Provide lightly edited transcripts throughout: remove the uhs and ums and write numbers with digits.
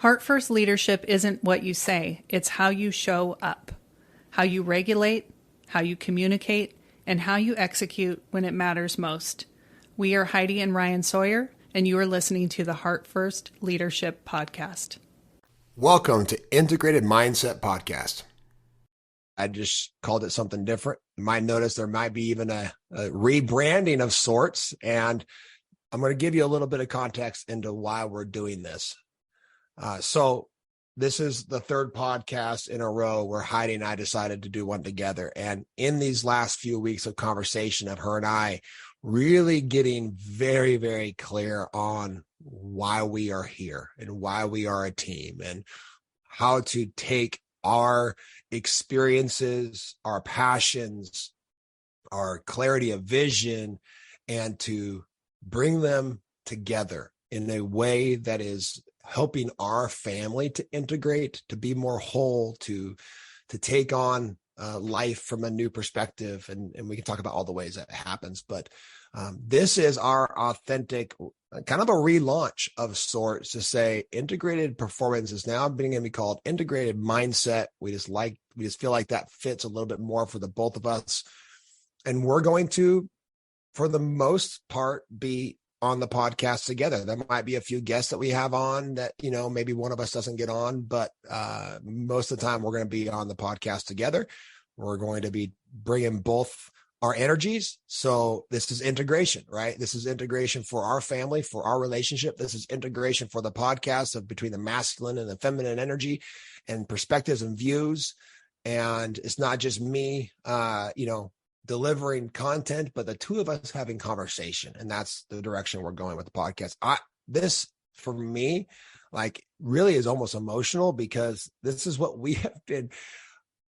Heart First leadership isn't what you say, it's how you show up, how you regulate, how you communicate, and how you execute when it matters most. We are Heidi and Ryan Sawyer, and you are listening to the Heart First Leadership Podcast. Welcome to Integrated Mindset Podcast. I just called it something different. You might notice there might be even a rebranding of sorts, and I'm going to give you a little bit of context into why we're doing this. So this is the third podcast in a row where Heidi and I decided to do one together. And in these last few weeks of conversation of her and I really getting very, very clear on why we are here and why we are a team and how to take our experiences, our passions, our clarity of vision, and to bring them together in a way that is helping our family to integrate, to be more whole, to take on life from a new perspective. And we can talk about all the ways that happens. But this is our authentic, kind of a relaunch of sorts to say integrated performance is now being going to be called integrated mindset. We just feel like that fits a little bit more for the both of us. And we're going to, for the most part, be on the podcast together. There might be a few guests that we have on that, maybe one of us doesn't get on, but most of the time we're going to be on the podcast together. We're going to be bringing both our energies. So this is integration, right? This is integration for our family, for our relationship. This is integration for the podcast of between the masculine and the feminine energy and perspectives and views. And it's not just me, delivering content, but the two of us having conversation. And that's the direction we're going with the podcast. This for me, really is almost emotional because this is what we have been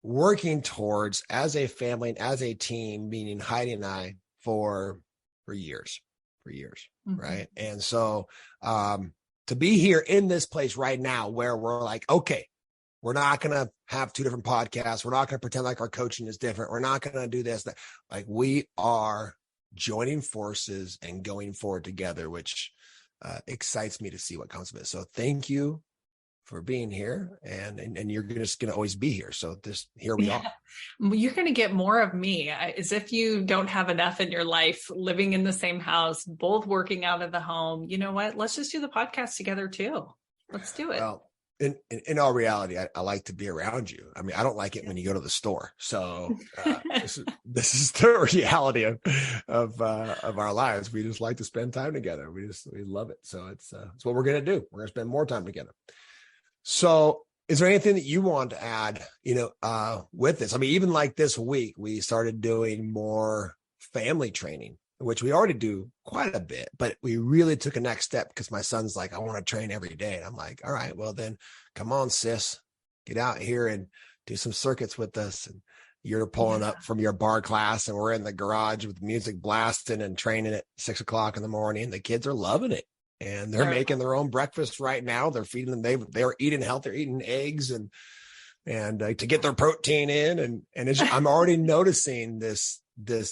working towards as a family and as a team, meaning Heidi and I for years, mm-hmm. Right? And so to be here in this place right now where we're like, okay, we're not going to have two different podcasts. We're not going to pretend like our coaching is different. We're not going to do this. We are joining forces and going forward together, which excites me to see what comes of it. So thank you for being here. And you're just going to always be here. So here we are. You're going to get more of me, as if you don't have enough in your life, living in the same house, both working out of the home. You know what? Let's just do the podcast together too. Let's do it. Well, in all reality, I like to be around you. I mean, I don't like it when you go to the store. So this is the reality of our lives. We just like to spend time together. We love it. So it's what we're going to do. We're going to spend more time together. So is there anything that you want to add, with this? I mean, even like this week, we started doing more family training, which we already do quite a bit, but we really took a next step because my son's like, I want to train every day. And I'm like, all right, well then come on, sis, get out here and do some circuits with us. And you're pulling up from your bar class and we're in the garage with music blasting and training at 6 o'clock in the morning. The kids are loving it and they're making their own breakfast right now. They're feeding them. They're eating healthy. They're eating eggs and to get their protein in. And I'm already noticing this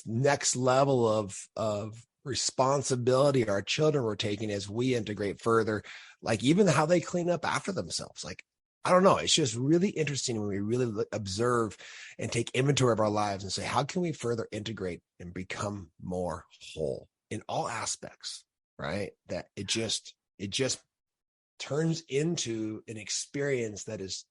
next level of responsibility our children were taking as we integrate further, like even how they clean up after themselves. Like, I don't know. It's just really interesting when we really observe and take inventory of our lives and say, how can we further integrate and become more whole in all aspects, right? That it just turns into an experience that is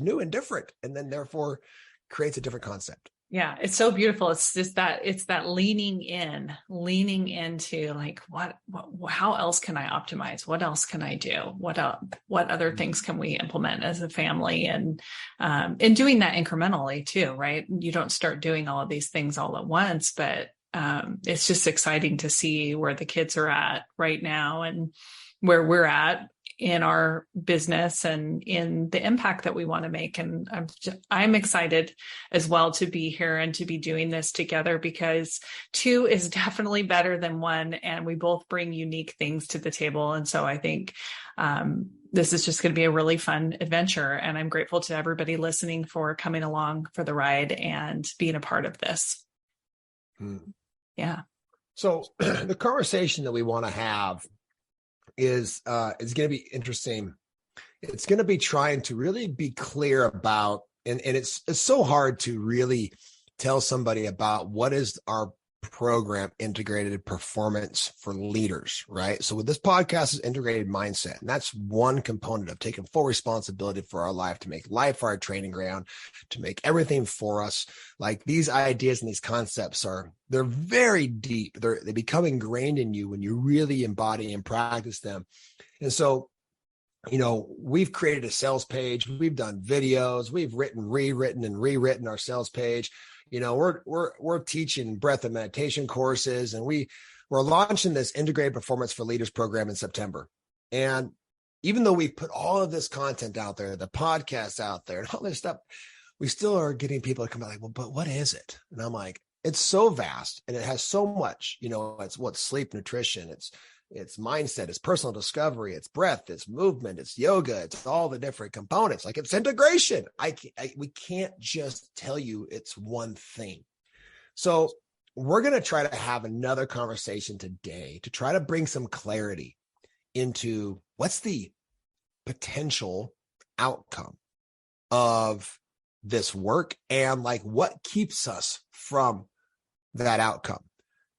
new and different. And then therefore creates a different concept. Yeah, it's so beautiful. It's just that leaning into like, how else can I optimize? What else can I do? What other things can we implement as a family? And doing that incrementally too, right? You don't start doing all of these things all at once, but it's just exciting to see where the kids are at right now and where we're at in our business and in the impact that we want to make. And I'm excited as well to be here and to be doing this together because two is definitely better than one. And we both bring unique things to the table. And so I think this is just going to be a really fun adventure. And I'm grateful to everybody listening for coming along for the ride and being a part of this. Yeah. So the conversation that we want to have is going to be interesting it's going to be trying to really be clear about, and it's so hard to really tell somebody about what is our program, Integrated Performance for Leaders, right? So with this podcast is integrated mindset, and that's one component of taking full responsibility for our life, to make life our training ground, to make everything for us. Like, these ideas and these concepts they're very deep. They become ingrained in you when you really embody and practice them. And so, we've created a sales page. We've done videos. We've rewritten and rewritten our sales page. We're teaching breath and meditation courses, and we're launching this Integrated Performance for Leaders program in September. And even though we've put all of this content out there, the podcasts out there, and all this stuff, we still are getting people to come like, well, but what is it? And I'm like, it's so vast, and it has so much. It's sleep, nutrition, it's mindset, it's personal discovery, it's breath, it's movement, it's yoga, it's all the different components. Like, it's integration. We can't just tell you it's one thing. So we're going to try to have another conversation today to try to bring some clarity into what's the potential outcome of this work, and like what keeps us from that outcome.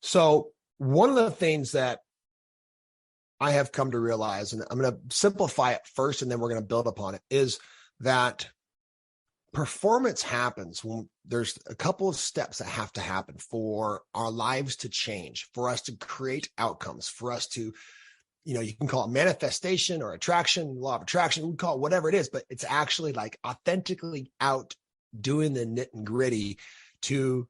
So one of the things that I have come to realize, and I'm going to simplify it first, and then we're going to build upon it, is that performance happens when there's a couple of steps that have to happen for our lives to change, for us to create outcomes, for us to, you can call it manifestation or attraction, law of attraction, we can call it whatever it is, but it's actually like authentically out doing the nit and gritty to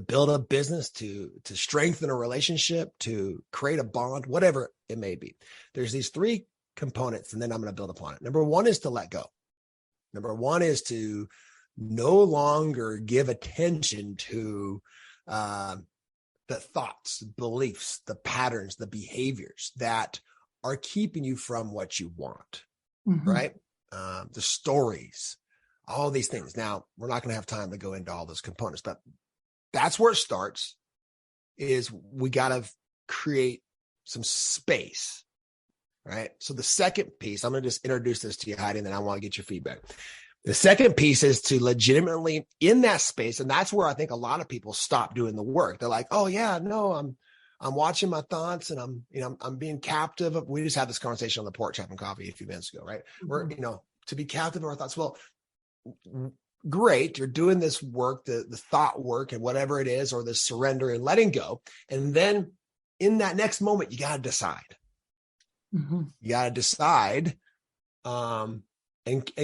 build a business, to strengthen a relationship, to create a bond, whatever it may be. There's these three components, and then I'm going to build upon it. Number one is to let go. Number one is to no longer give attention to the thoughts, beliefs, the patterns, the behaviors that are keeping you from what you want, right? The stories, all these things. Now, we're not going to have time to go into all those components, but that's where it starts. Is we got to create some space, right? So the second piece, I'm going to just introduce this to you, Heidi, and then I want to get your feedback. The second piece is to legitimately in that space. And that's where I think a lot of people stop doing the work. They're like, oh yeah, no, I'm watching my thoughts, and I'm being captive of, we just had this conversation on the porch having coffee a few minutes ago, right? We're, to be captive of our thoughts. Well, great. You're doing this work, the thought work and whatever it is, or the surrender and letting go. And then in that next moment, you got to decide. You got to decide and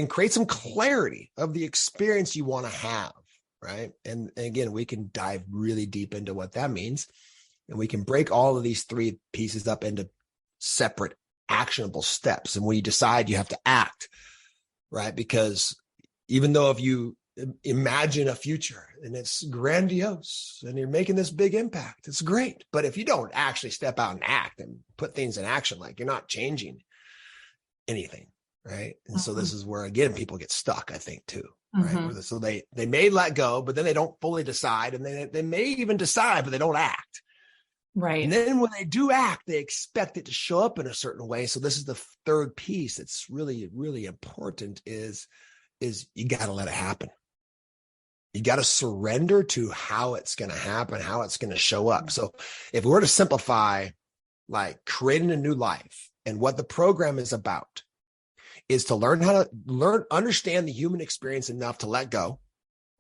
create some clarity of the experience you want to have, right? And again, we can dive really deep into what that means. And we can break all of these three pieces up into separate actionable steps. And when you decide, you have to act, right? Because even though if you imagine a future and it's grandiose and you're making this big impact, it's great. But if you don't actually step out and act and put things in action, like, you're not changing anything, right? And so this is where, again, people get stuck, I think, too, right? So they may let go, but then they don't fully decide, and they may even decide, but they don't act. Right. And then when they do act, they expect it to show up in a certain way. So this is the third piece that's really, really important is you got to let it happen. You got to surrender to how it's going to happen, how it's going to show up. So if we were to simplify, like, creating a new life, and what the program is about is to learn how to understand the human experience enough to let go,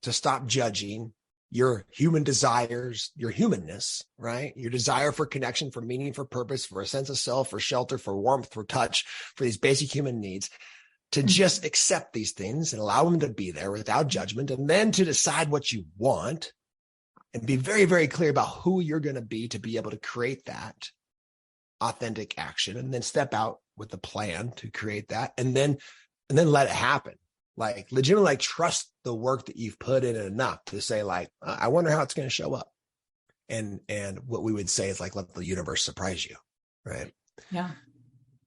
to stop judging your human desires, your humanness, right? Your desire for connection, for meaning, for purpose, for a sense of self, for shelter, for warmth, for touch, for these basic human needs, to just accept these things and allow them to be there without judgment, and then to decide what you want and be very, very clear about who you're going to be able to create that authentic action, and then step out with a plan to create that, and then let it happen. Like, legitimately, like, trust the work that you've put in enough to say, like, I wonder how it's going to show up. And what we would say is, like, let the universe surprise you. Right. Yeah.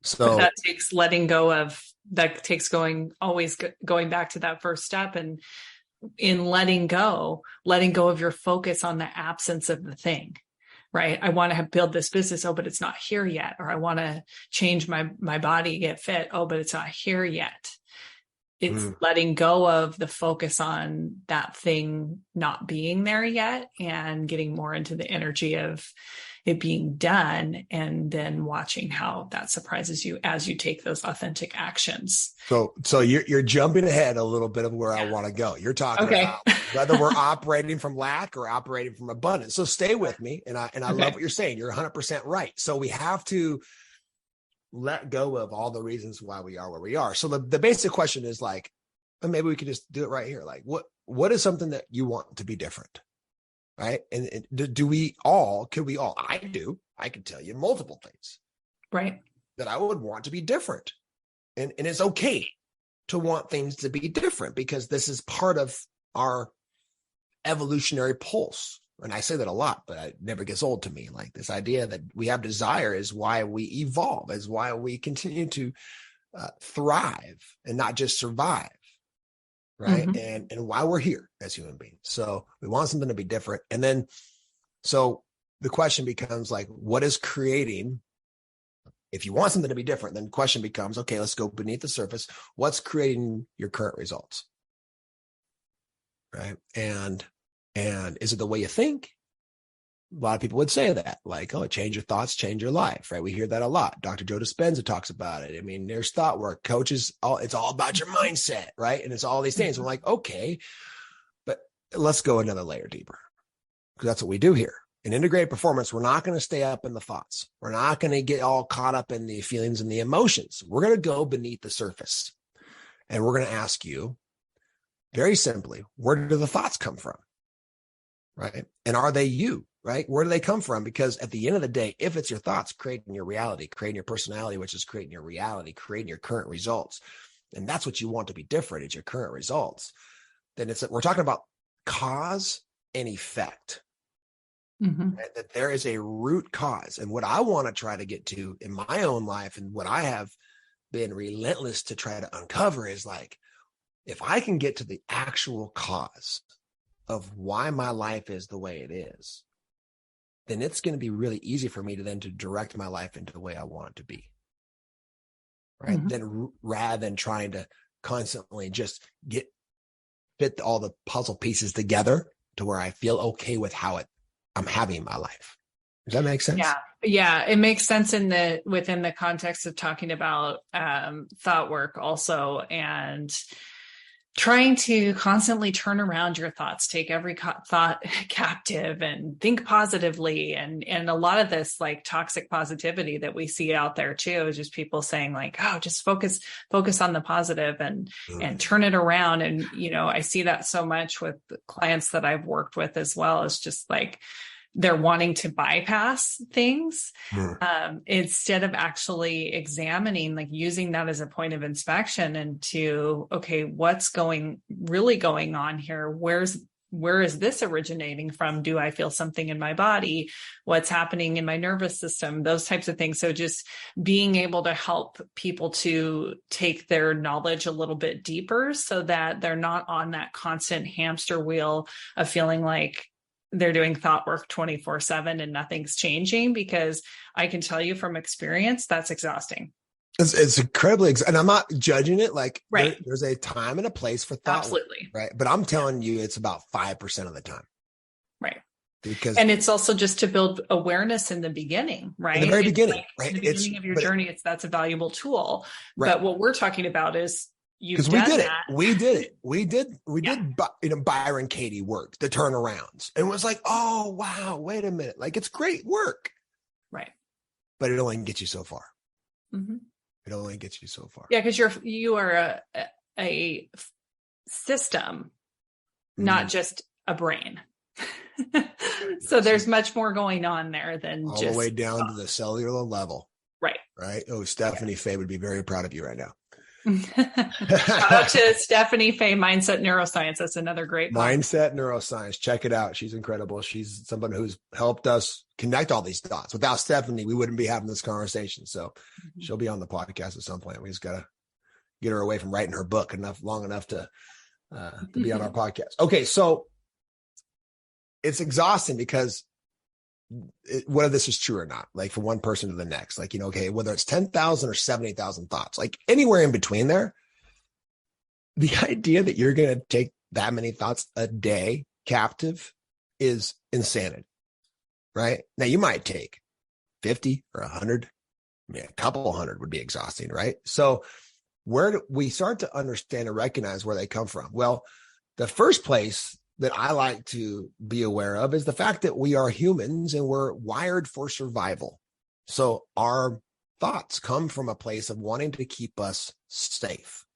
So but that takes letting go of, that takes going back to that first step. And in letting go of your focus on the absence of the thing, right? I want to build this business. Oh, but it's not here yet. Or I want to change my body, get fit. Oh, but it's not here yet. It's letting go of the focus on that thing not being there yet and getting more into the energy of it being done, and then watching how that surprises you as you take those authentic actions. So you're jumping ahead a little bit of where I want to go. You're talking about whether we're operating from lack or operating from abundance. So stay with me. And I love what you're saying. You're 100% right. So we have to let go of all the reasons why we are where we are. So the basic question is like, and maybe we could just do it right here. Like, what is something that you want to be different? Right. And could we all, I can tell you multiple things. Right. That I would want to be different. And it's okay to want things to be different, because this is part of our evolutionary pulse. And I say that a lot, but it never gets old to me. Like, this idea that we have desire is why we evolve, is why we continue to thrive and not just survive. Right. And why we're here as human beings. So we want something to be different. And then, so the question becomes like, what is creating? If you want something to be different, then the question becomes, okay, let's go beneath the surface. What's creating your current results? Right. And is it the way you think? A lot of people would say that, like, oh, change your thoughts, change your life, right? We hear that a lot. Dr. Joe Dispenza talks about it. I mean, there's thought work, coaches, it's all about your mindset, right? And it's all these things. We're like, okay, but let's go another layer deeper, because that's what we do here. In integrated performance, we're not going to stay up in the thoughts. We're not going to get all caught up in the feelings and the emotions. We're going to go beneath the surface, and we're going to ask you very simply, where do the thoughts come from? Right? And are they you? Right? Where do they come from? Because at the end of the day, if it's your thoughts creating your reality, creating your personality, which is creating your reality, creating your current results, and that's what you want to be different, is your current results, then we're talking about cause and effect. Right? That there is a root cause. And what I want to try to get to in my own life, and what I have been relentless to try to uncover, is like, if I can get to the actual cause of why my life is the way it is, then it's going to be really easy for me to direct my life into the way I want it to be. Right. Then rather than trying to constantly just fit all the puzzle pieces together to where I feel okay with how I'm having my life. Does that make sense? Yeah. It makes sense within the context of talking about thought work also, and trying to constantly turn around your thoughts, take every thought captive and think positively. And a lot of this like toxic positivity that we see out there too, is just people saying like, oh, just focus on the positive and turn it around. And, I see that so much with clients that I've worked with as well. It's just like, they're wanting to bypass things instead of actually examining, like using that as a point of inspection and to, okay, what's really going on here? Where is this originating from? Do I feel something in my body? What's happening in my nervous system? Those types of things. So just being able to help people to take their knowledge a little bit deeper so that they're not on that constant hamster wheel of feeling like they're doing thought work 24/7 and nothing's changing, because I can tell you from experience, that's exhausting. It's incredibly, and I'm not judging it. Like there's a time and a place for thought. Absolutely. Right. But I'm telling you, it's about 5% of the time. Right. And it's also just to build awareness in the beginning, right? In the very beginning, right? In the beginning of your journey, that's a valuable tool. Right. But what we're talking about is, because we did it. We did Byron Katie work, the turnarounds, and it was like, oh wow, wait a minute, like it's great work, right? But it only can get you so far. It only gets you so far. Yeah, because you are a system, not just a brain. So there's much more going on there than all just the way down to the cellular level. Right. Oh, Stephanie Faye would be very proud of you right now. Shout out to Stephanie Faye, Mindset Neuroscience. That's another great Mindset Neuroscience. Check it out. She's incredible. She's someone who's helped us connect all these dots. Without Stephanie, we wouldn't be having this conversation. So she'll be on the podcast at some point. We just got to get her away from writing her book long enough to be on our podcast. Okay. So it's exhausting because whether this is true or not, like from one person to the next, like, okay, whether it's 10,000 or 70,000 thoughts, like anywhere in between there, the idea that you're going to take that many thoughts a day captive is insanity, right? Now you might take 50 or 100, a couple hundred would be exhausting, right? So where do we start to understand and recognize where they come from? Well, the first place that I like to be aware of is the fact that we are humans and we're wired for survival. So our thoughts come from a place of wanting to keep us safe.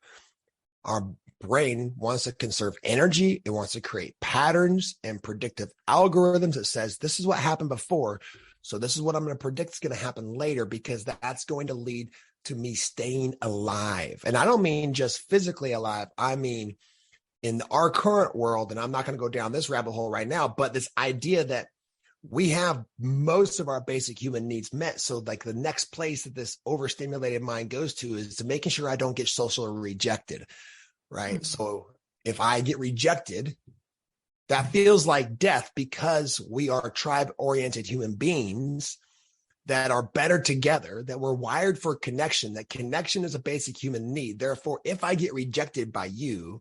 Our brain wants to conserve energy. It wants to create patterns and predictive algorithms that says, this is what happened before. So this is what I'm going to predict is going to happen later, because that's going to lead to me staying alive. And I don't mean just physically alive. I mean, in our current world, and I'm not going to go down this rabbit hole right now, but this idea that we have most of our basic human needs met. So like the next place that this overstimulated mind goes to is to making sure I don't get socially rejected, right? Mm-hmm. So if I get rejected, that feels like death, because we are tribe-oriented human beings that are better together, that we're wired for connection, that connection is a basic human need. Therefore, if I get rejected by you,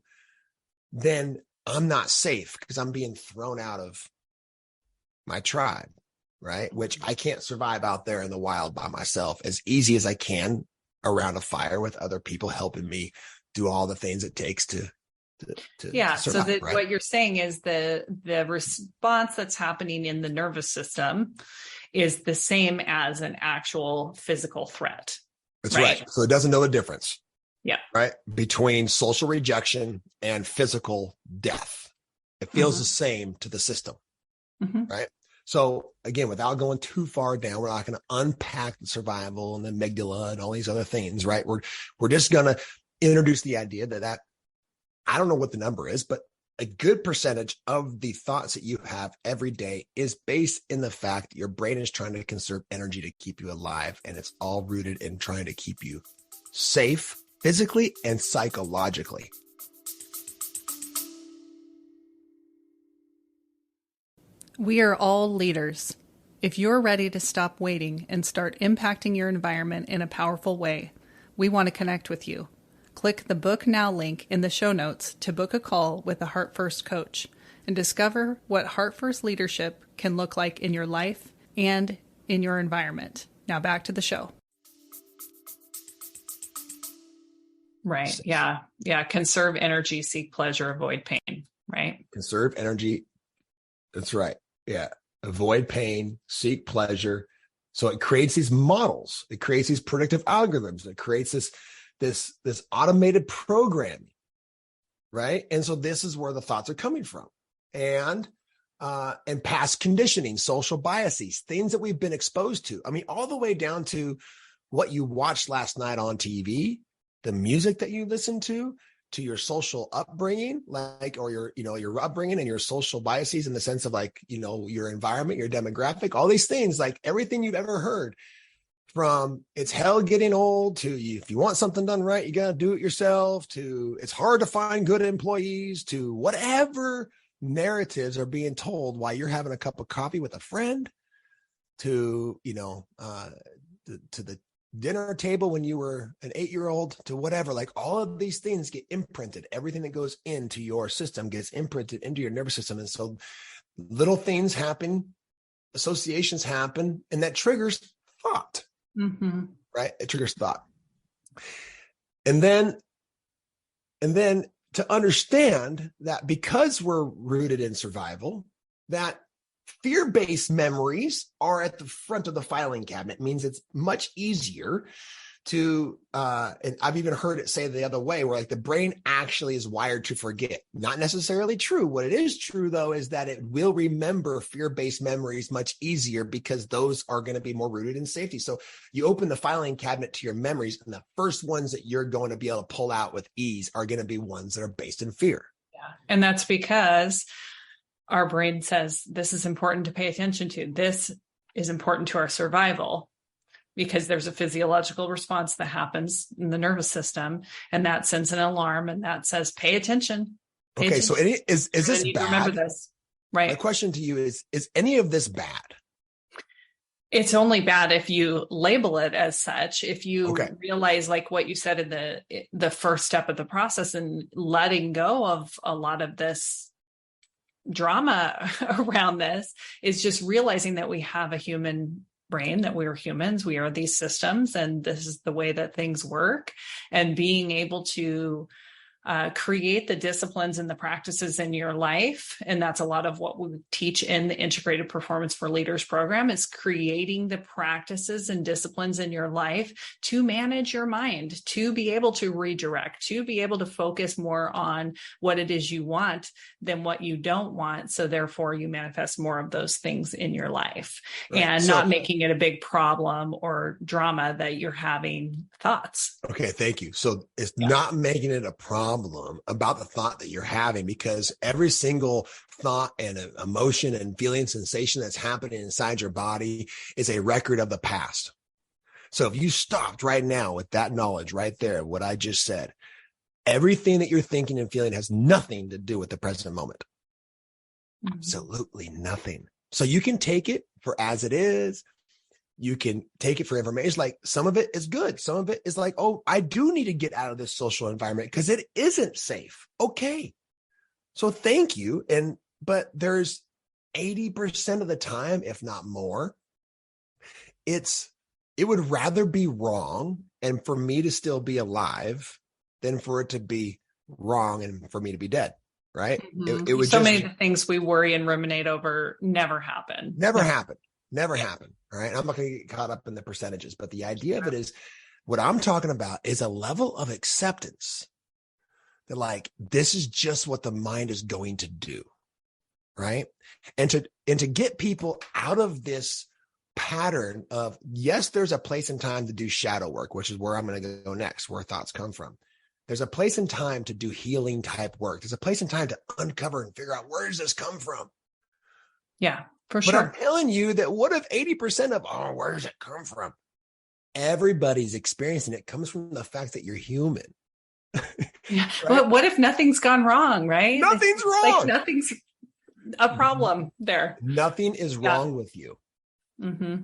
then I'm not safe because I'm being thrown out of my tribe, right? Which I can't survive out there in the wild by myself as easy as I can around a fire with other people helping me do all the things it takes to survive, so that right? What you're saying is the response that's happening in the nervous system is the same as an actual physical threat. That's right. So it doesn't know the difference. Yeah. Right. Between social rejection and physical death. It feels the same to the system. Right. So again, without going too far down, we're not going to unpack the survival and the amygdala and all these other things. Right. We're just going to introduce the idea that I don't know what the number is, but a good percentage of the thoughts that you have every day is based in the fact that your brain is trying to conserve energy to keep you alive. And it's all rooted in trying to keep you safe, physically and psychologically. We are all leaders. If you're ready to stop waiting and start impacting your environment in a powerful way, we want to connect with you. Click the Book Now link in the show notes to book a call with a Heart First coach and discover what Heart First leadership can look like in your life and in your environment. Now back to the show. Right. Yeah. Yeah. Conserve energy, seek pleasure, avoid pain. Right. Conserve energy. That's right. Yeah. Avoid pain, seek pleasure. So it creates these models. It creates these predictive algorithms. It creates this automated programming. Right. And so this is where the thoughts are coming from. And past conditioning, social biases, things that we've been exposed to. I mean, all the way down to what you watched last night on TV, the music that you listen to your social upbringing, or your upbringing and your social biases in the sense of your environment, your demographic, all these things, like everything you've ever heard, from it's hell getting old to if you want something done right, you got to do it yourself, to it's hard to find good employees, to whatever narratives are being told while you're having a cup of coffee with a friend, to the dinner table when you were an 8-year-old, to whatever, like all of these things get imprinted. Everything that goes into your system gets imprinted into your nervous system. And so little things happen, associations happen, and that triggers thought, right? It triggers thought. And then to understand that because we're rooted in survival, that fear-based memories are at the front of the filing cabinet. It means it's much easier to, and I've even heard it say the other way, where the brain actually is wired to forget. Not necessarily true. What it is true, though, is that it will remember fear-based memories much easier because those are going to be more rooted in safety. So you open the filing cabinet to your memories, and the first ones that you're going to be able to pull out with ease are going to be ones that are based in fear. Yeah. And that's because our brain says, this is important to pay attention to. This is important to our survival, because there's a physiological response that happens in the nervous system, and that sends an alarm, and that says, pay attention. Okay. So is this bad? Remember this, right? My question to you is any of this bad? It's only bad if you label it as such. If you Okay. realize, like what you said in the first step of the process, and letting go of a lot of this drama around this, is just realizing that we have a human brain, that we're humans, we are these systems, and this is the way that things work, and being able to create the disciplines and the practices in your life. And that's a lot of what we teach in the Integrated Performance for Leaders program, is creating the practices and disciplines in your life to manage your mind, to be able to redirect, to be able to focus more on what it is you want than what you don't want. So therefore you manifest more of those things in your life, Right. and not making it a big problem or drama that you're having thoughts. Okay. Thank you. So it's not making it a problem about the thought that you're having, because every single thought and emotion and feeling sensation that's happening inside your body is a record of the past. So if you stopped right now with that knowledge right there, what I just said, everything that you're thinking and feeling has nothing to do with the present moment. Mm-hmm. Absolutely nothing. So you can take it for as it is. You can take it for information. It's like some of it is good. Some of it is like, oh, I do need to get out of this social environment because it isn't safe. Okay. So thank you. But there's 80% of the time, if not more, it would rather be wrong and for me to still be alive than for it to be wrong and for me to be dead. Right. Mm-hmm. It would many of the things we worry and ruminate over never happen. Never happen. All right. I'm not going to get caught up in the percentages, but the idea of it is, what I'm talking about is a level of acceptance that, like, this is just what the mind is going to do. Right. And to get people out of this pattern of, yes, there's a place and time to do shadow work, which is where I'm going to go next, where thoughts come from. There's a place and time to do healing type work. There's a place and time to uncover and figure out, where does this come from? Yeah. For sure. But I'm telling you that what if 80% of, where does it come from? Everybody's experiencing it. Comes from the fact that you're human. Yeah. Right? But what if nothing's gone wrong, right? Nothing's wrong. Like nothing's a problem there. Nothing is wrong with you. Mm-hmm.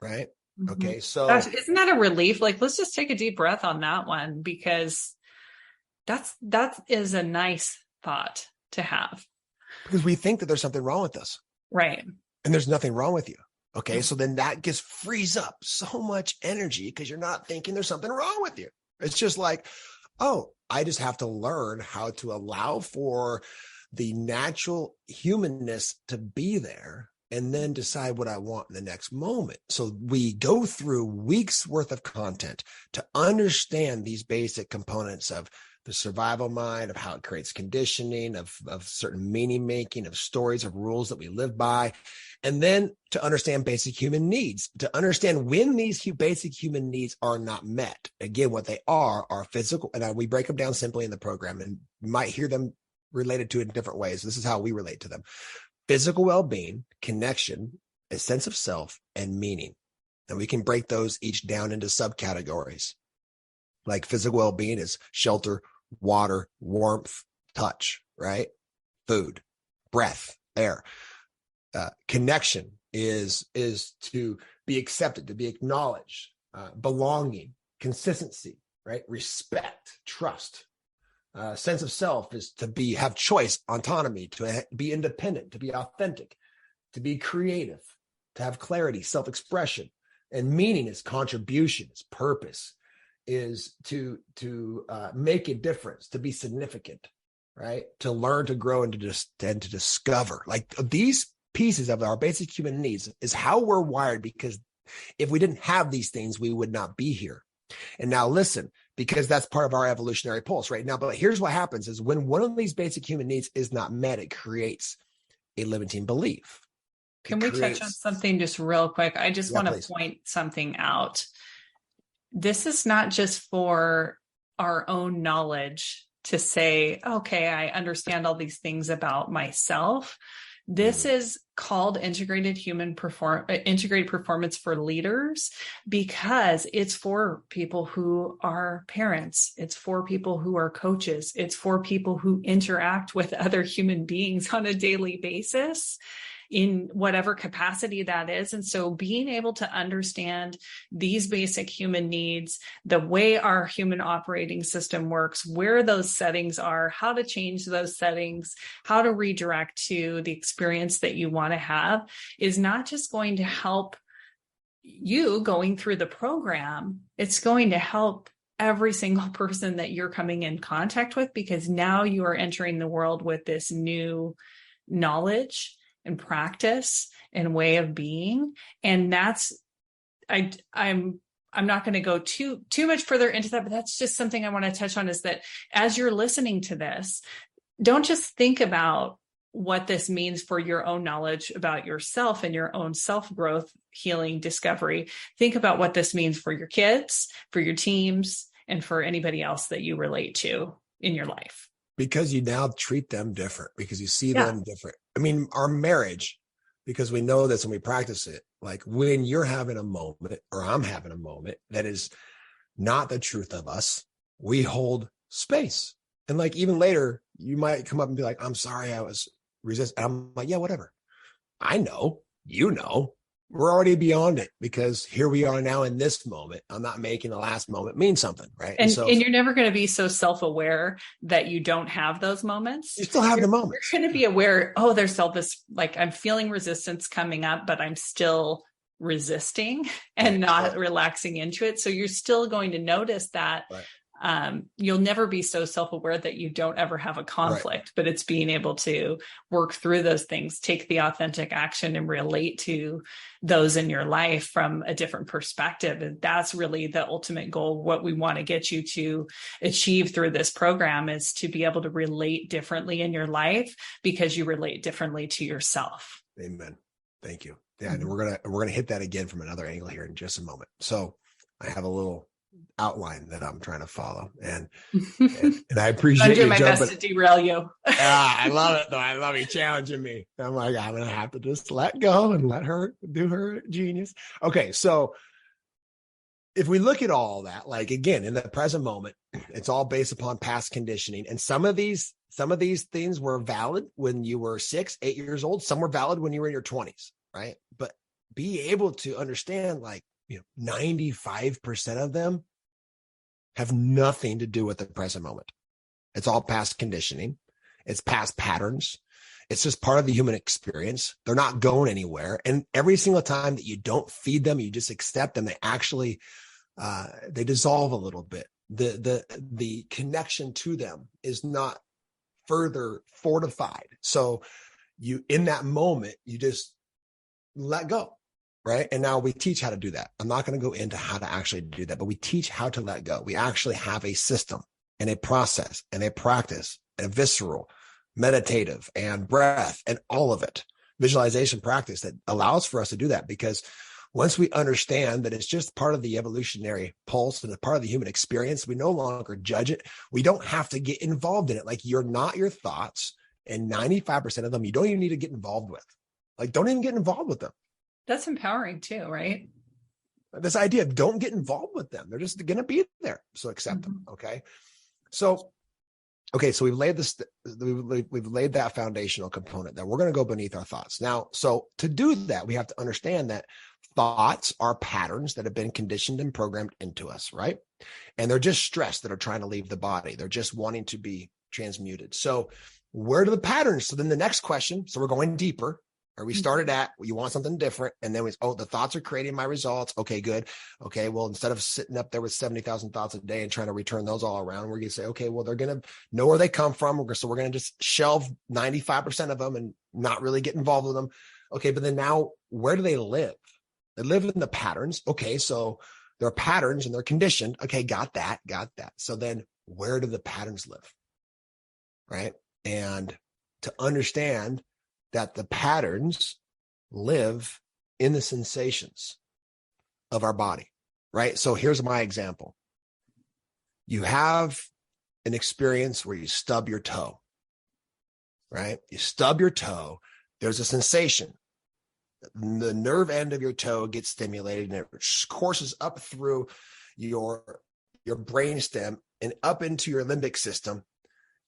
Right? Mm-hmm. Okay. So gosh, isn't that a relief? Like, let's just take a deep breath on that one, because that is a nice thought to have. Because we think that there's something wrong with us. Right. And there's nothing wrong with you. Okay. So then that just frees up so much energy, because you're not thinking there's something wrong with you. It's just like, oh, I just have to learn how to allow for the natural humanness to be there, and then decide what I want in the next moment. So we go through weeks worth of content to understand these basic components of the survival mind, of how it creates conditioning, of certain meaning making, of stories, of rules that we live by. And then to understand basic human needs, to understand when these basic human needs are not met. Again, what they are physical, and we break them down simply in the program, and you might hear them related to it in different ways. This is how we relate to them: physical well-being, connection, a sense of self, and meaning. And we can break those each down into subcategories. Like physical well-being is shelter, water, warmth, touch, right? Food, breath, air. Connection is to be accepted, to be acknowledged, belonging, consistency, right? Respect, trust. Sense of self is to have choice, autonomy, to be independent, to be authentic, to be creative, to have clarity, self-expression. And meaning is contribution, is purpose, is to make a difference, to be significant, right? To learn, to grow, and to discover. Like, these pieces of our basic human needs is how we're wired, because if we didn't have these things, we would not be here. And now listen, because that's part of our evolutionary pulse right now. But here's what happens is, when one of these basic human needs is not met, it creates a limiting belief. Can we touch on something just real quick? I just want to point something out. This is not just for our own knowledge to say, okay, I understand all these things about myself. This is called integrated performance for leaders, because it's for people who are parents. It's for people who are coaches. It's for people who interact with other human beings on a daily basis. in whatever capacity that is. And so being able to understand these basic human needs, the way our human operating system works, where those settings are, how to change those settings, how to redirect to the experience that you want to have, is not just going to help you going through the program, it's going to help every single person that you're coming in contact with, because now you are entering the world with this new knowledge and practice and way of being. And that's, I'm not going to go too much further into that, but that's just something I want to touch on, is that as you're listening to this, don't just think about what this means for your own knowledge about yourself and your own self-growth, healing, discovery. Think about what this means for your kids, for your teams, and for anybody else that you relate to in your life. Because you now treat them different, because you see them different. I mean, our marriage, because we know this and we practice it, like when you're having a moment or I'm having a moment that is not the truth of us, we hold space. And like even later, you might come up and be like, I'm sorry, I was resisting. I'm like, yeah, whatever. I know, you know, we're already beyond it, because here we are now in this moment. I'm not making the last moment mean something, right? And you're never going to be so self-aware that you don't have those moments. You still have the moments. You're going to be aware, oh, there's this, like, I'm feeling resistance coming up, but I'm still resisting and not relaxing into it. So you're still going to notice that. Right. You'll never be so self-aware that you don't ever have a conflict, but it's being able to work through those things, take the authentic action and relate to those in your life from a different perspective. And that's really the ultimate goal. What we want to get you to achieve through this program is to be able to relate differently in your life, because you relate differently to yourself. Amen. Thank you. Yeah. And we're going to hit that again from another angle here in just a moment. So I have a little outline that I'm trying to follow, and I appreciate I'm doing my best to derail you. I love it though. I love you challenging me. I'm like, I'm gonna have to just let go and let her do her genius. Okay, so if we look at all that, like again in the present moment, it's all based upon past conditioning, and some of these things were valid when you were 6, 8 years old. Some were valid when you were in your 20s, right? But be able to understand, like, 95% of them have nothing to do with the present moment. It's all past conditioning. It's past patterns. It's just part of the human experience. They're not going anywhere. And every single time that you don't feed them, you just accept them, they actually, they dissolve a little bit. The connection to them is not further fortified. So in that moment, you just let go. Right. And now we teach how to do that. I'm not going to go into how to actually do that, but we teach how to let go. We actually have a system and a process and a practice, a visceral, meditative, and breath, and all of it, visualization practice that allows for us to do that. Because once we understand that it's just part of the evolutionary pulse and a part of the human experience, we no longer judge it. We don't have to get involved in it. Like, you're not your thoughts, and 95% of them, you don't even need to get involved with. Like, don't even get involved with them. That's empowering too, right? This idea of don't get involved with them. They're just going to be there. So accept them. Okay. So we've laid we've laid that foundational component that we're going to go beneath our thoughts. Now, so to do that, we have to understand that thoughts are patterns that have been conditioned and programmed into us, right? And they're just stress that are trying to leave the body. They're just wanting to be transmuted. So where do the patterns? So then the next question, so we're going deeper. Or we started at, you want something different. And then the thoughts are creating my results. Okay, good. Okay, well, instead of sitting up there with 70,000 thoughts a day and trying to return those all around, we're going to say, okay, well, they're going to know where they come from. So we're going to just shelve 95% of them and not really get involved with them. Okay, but then now, where do they live? They live in the patterns. Okay, so there are patterns and they're conditioned. Okay, got that. So then where do the patterns live? Right? And to understand that the patterns live in the sensations of our body, right? So here's my example. You have an experience where you stub your toe, right? You stub your toe. There's a sensation. The nerve end of your toe gets stimulated and it courses up through your brainstem and up into your limbic system.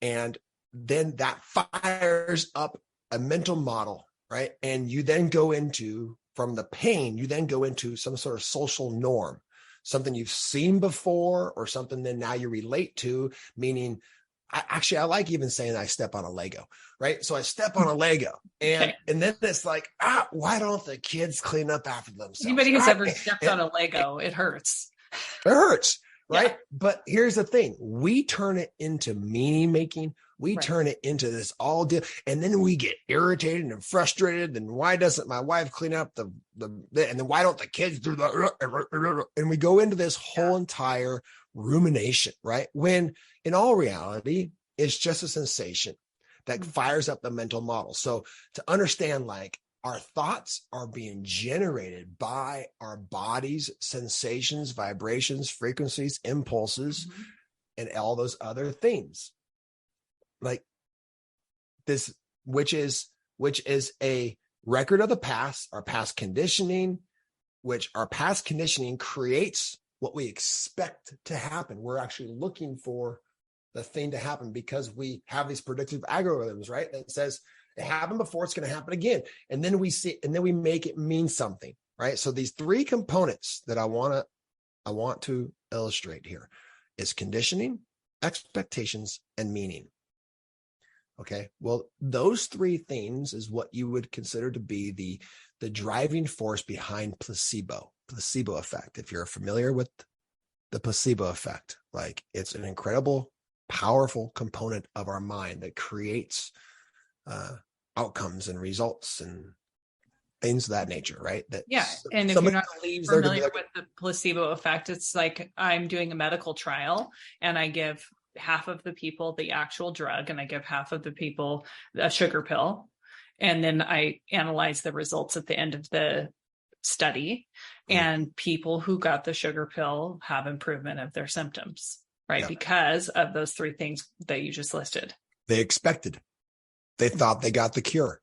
And then that fires up a mental model right? And you then go into, from the pain, you then go into some sort of social norm, something you've seen before or something that now you relate to, meaning I like even saying I step on a Lego, right? So I step on a Lego and then it's like, why don't the kids clean up after themselves? Anybody who's ever stepped on a Lego, it hurts. It hurts, right? Yeah. But here's the thing. We turn it into meaning making. We turn it into this all deal. And then we get irritated and frustrated. And why doesn't my wife clean up and then why don't the kids do that? And we go into this whole entire rumination, right? When in all reality, it's just a sensation that fires up the mental model. So to understand, like, our thoughts are being generated by our body's sensations, vibrations, frequencies, impulses, and all those other things. Like this, which is a record of the past, our past conditioning, which our past conditioning creates what we expect to happen. We're actually looking for the thing to happen because we have these predictive algorithms, right? That says it happened before, it's going to happen again. And then we see, and then we make it mean something, right? So these three components that I want to illustrate here is conditioning, expectations, and meaning. Okay. Well, those three things is what you would consider to be the driving force behind placebo effect. If you're familiar with the placebo effect, like, it's an incredible, powerful component of our mind that creates outcomes and results and things of that nature, right? That and if you're not familiar with the placebo effect, it's like I'm doing a medical trial and I give half of the people the actual drug and I give half of the people a sugar pill. And then I analyze the results at the end of the study, and people who got the sugar pill have improvement of their symptoms, right? Because of those three things that you just listed. They expected. They thought they got the cure,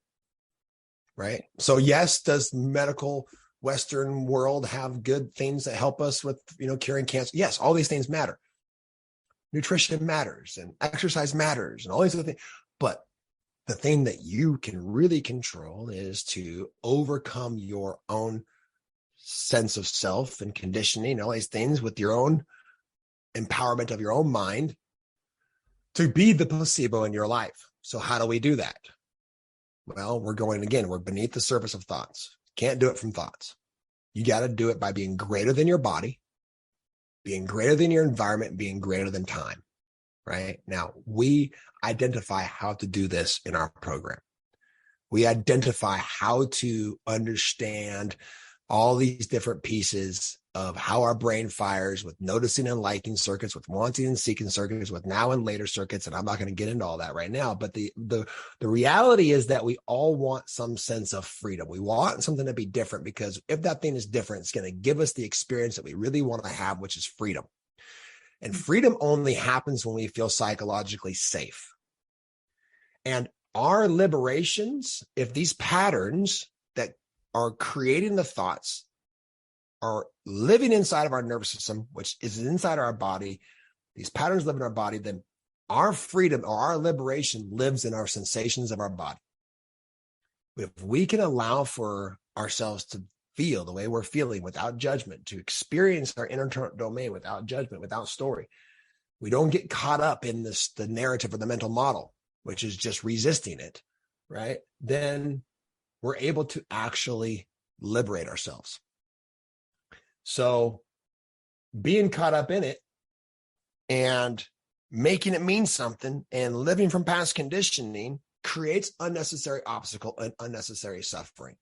right? So yes, does medical Western world have good things that help us with, curing cancer? Yes, all these things matter. Nutrition matters and exercise matters and all these other things. But the thing that you can really control is to overcome your own sense of self and conditioning, all these things with your own empowerment of your own mind to be the placebo in your life. So how do we do that? Well, we're beneath the surface of thoughts. Can't do it from thoughts. You got to do it by being greater than your body, being greater than your environment, being greater than time, right? Now, we identify how to do this in our program. We identify how to understand all these different pieces of how our brain fires with noticing and liking circuits, with wanting and seeking circuits, with now and later circuits. And I'm not going to get into all that right now. But the reality is that we all want some sense of freedom. We want something to be different, because if that thing is different, it's going to give us the experience that we really want to have, which is freedom. And freedom only happens when we feel psychologically safe. And our liberations, if these patterns that are creating the thoughts are living inside of our nervous system, which is inside our body, these patterns live in our body, then our freedom or our liberation lives in our sensations of our body. But if we can allow for ourselves to feel the way we're feeling without judgment, to experience our inner domain without judgment, without story, we don't get caught up in the narrative or the mental model, which is just resisting it, right? Then we're able to actually liberate ourselves. So being caught up in it and making it mean something and living from past conditioning creates unnecessary obstacle and unnecessary suffering,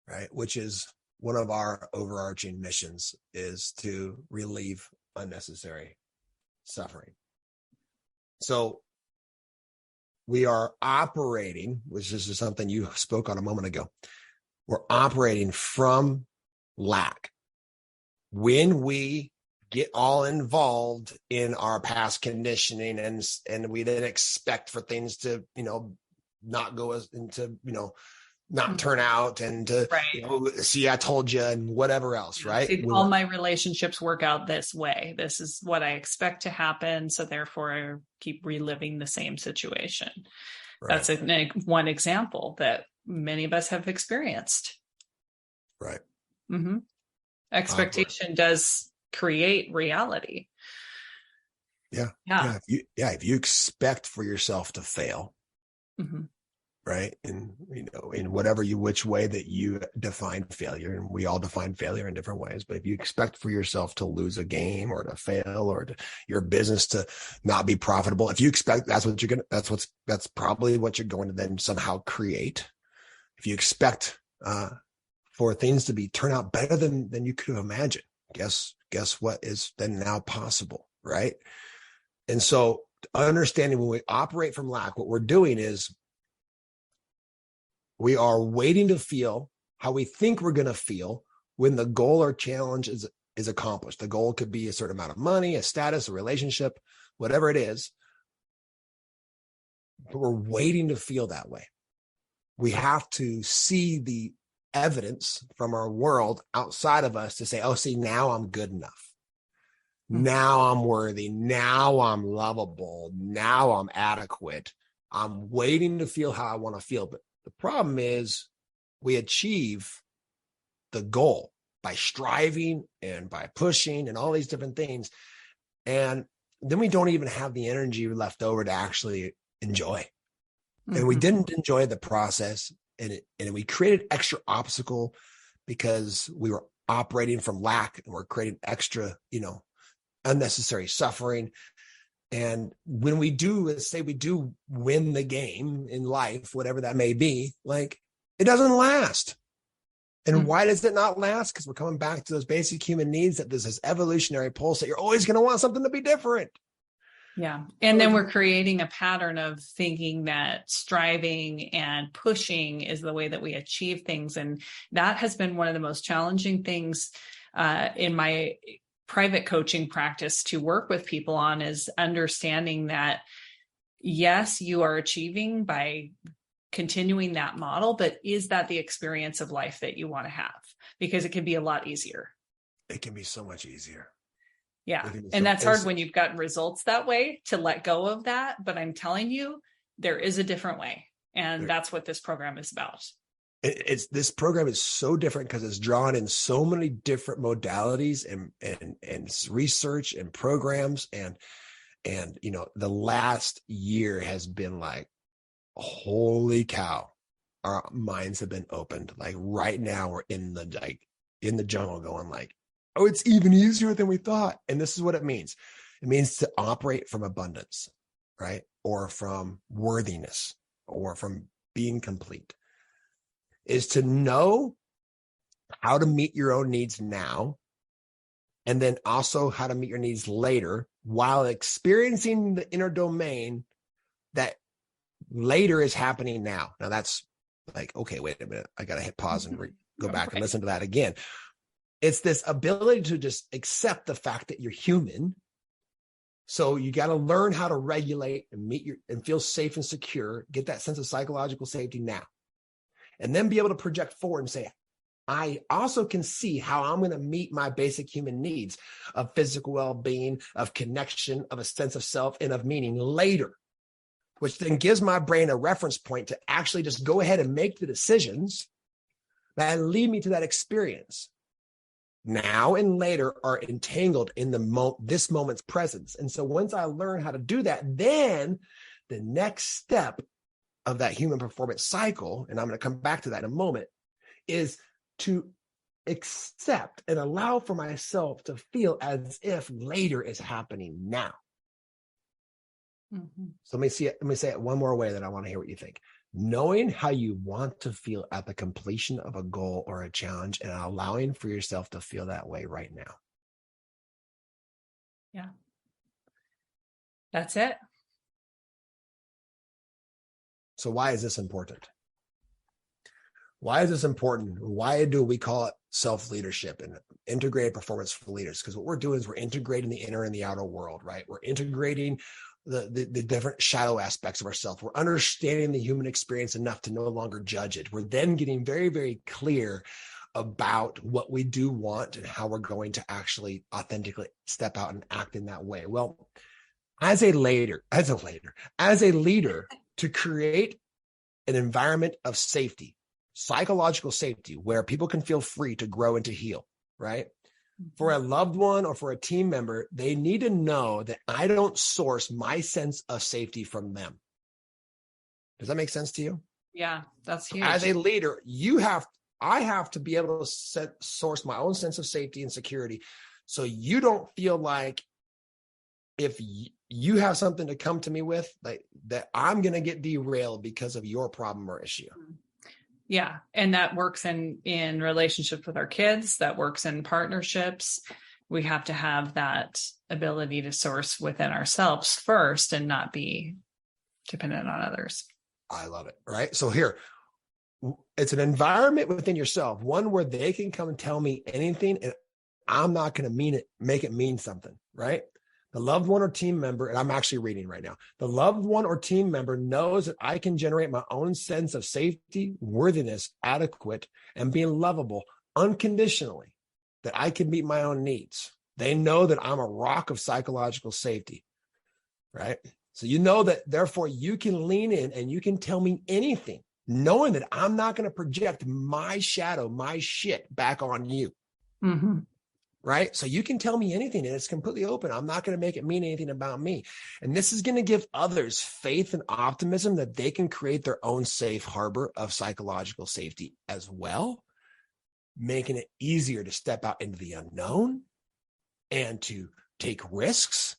right? Which is one of our overarching missions, is to relieve unnecessary suffering. So we are operating, which is something you spoke on a moment ago. We're operating from lack. When we get all involved in our past conditioning and we then expect for things to, not go as into, not turn out and to, see, I told you, and whatever else, right? See, all my relationships work out this way. This is what I expect to happen. So therefore I keep reliving the same situation. Right. That's one example that many of us have experienced. Right. Mm-hmm. Expectation does create reality. Yeah. Yeah. If you expect for yourself to fail, Mm-hmm. right, and in which way that you define failure, and we all define failure in different ways, but if you expect for yourself to lose a game or to fail or your business to not be profitable, if you expect that's probably what you're going to then somehow create. If you expect for things to turn out better than you could have imagined, guess what is then now possible, right? And so understanding when we operate from lack, what we're doing is we are waiting to feel how we think we're going to feel when the goal or challenge is accomplished. The goal could be a certain amount of money, a status, a relationship, whatever it is. But we're waiting to feel that way. We have to see the evidence from our world outside of us to say, oh, see, now I'm good enough. Now I'm worthy. Now I'm lovable. Now I'm adequate. I'm waiting to feel how I want to feel. But the problem is we achieve the goal by striving and by pushing and all these different things. And then we don't even have the energy left over to actually enjoy. And we didn't enjoy the process. And we created extra obstacle because we were operating from lack and we're creating extra, unnecessary suffering. And when we do, say we do win the game in life, whatever that may be, like it doesn't last. And why does it not last? Because we're coming back to those basic human needs, that there's this evolutionary pulse that you're always going to want something to be different. Yeah. And then we're creating a pattern of thinking that striving and pushing is the way that we achieve things. And that has been one of the most challenging things in my private coaching practice to work with people on, is understanding that, yes, you are achieving by continuing that model, but is that the experience of life that you want to have? Because it can be a lot easier. It can be so much easier. Yeah. And that's hard when you've gotten results that way, to let go of that. But I'm telling you, there is a different way. And that's what this program is about. This program is so different because it's drawn in so many different modalities and research and programs. And the last year has been like, holy cow, our minds have been opened. Like right now we're in the jungle going like, oh, it's even easier than we thought. And this is what it means. It means to operate from abundance, right? Or from worthiness, or from being complete, is to know how to meet your own needs now, and then also how to meet your needs later, while experiencing the inner domain that later is happening now. Now that's like, okay, wait a minute. I got to hit pause and go back and listen to that again. It's this ability to just accept the fact that you're human. So you got to learn how to regulate and and feel safe and secure, get that sense of psychological safety now, and then be able to project forward and say, I also can see how I'm going to meet my basic human needs of physical well-being, of connection, of a sense of self, and of meaning later, which then gives my brain a reference point to actually just go ahead and make the decisions that lead me to that experience. Now and later are entangled in this moment's presence. And so once I learn how to do that, then the next step of that human performance cycle, and I'm going to come back to that in a moment, is to accept and allow for myself to feel as if later is happening now. So let me say it one more way, that I want to hear what you think. Knowing how you want to feel at the completion of a goal or a challenge, and allowing for yourself to feel that way right now. Yeah. That's it. So why is this important? Why is this important? Why do we call it self-leadership and integrated performance for leaders? Because what we're doing is we're integrating the inner and the outer world, right? We're integrating the different shadow aspects of ourselves. We're understanding the human experience enough to no longer judge it. We're then getting very, very clear about what we do want and how we're going to actually authentically step out and act in that way. Well, as a leader, to create an environment of safety, psychological safety, where people can feel free to grow and to heal, right? For a loved one or for a team member, they need to know that I don't source my sense of safety from them. Does that make sense to you? Yeah, that's huge. As a leader, I have to be able to source my own sense of safety and security. So you don't feel like if you have something to come to me with, like that I'm going to get derailed because of your problem or issue. Yeah. And that works in relationships with our kids, that works in partnerships. We have to have that ability to source within ourselves first and not be dependent on others. I love it. Right. So here, it's an environment within yourself, one where they can come and tell me anything and I'm not going to make it mean something, right? The loved one or team member, and I'm actually reading right now, the loved one or team member knows that I can generate my own sense of safety, worthiness, adequate, and being lovable unconditionally, that I can meet my own needs. They know that I'm a rock of psychological safety, right? So you know that, therefore, you can lean in and you can tell me anything, knowing that I'm not going to project my shadow, my shit back on you. Mm-hmm. Right? So you can tell me anything and it's completely open. I'm not going to make it mean anything about me. And this is going to give others faith and optimism that they can create their own safe harbor of psychological safety as well, making it easier to step out into the unknown and to take risks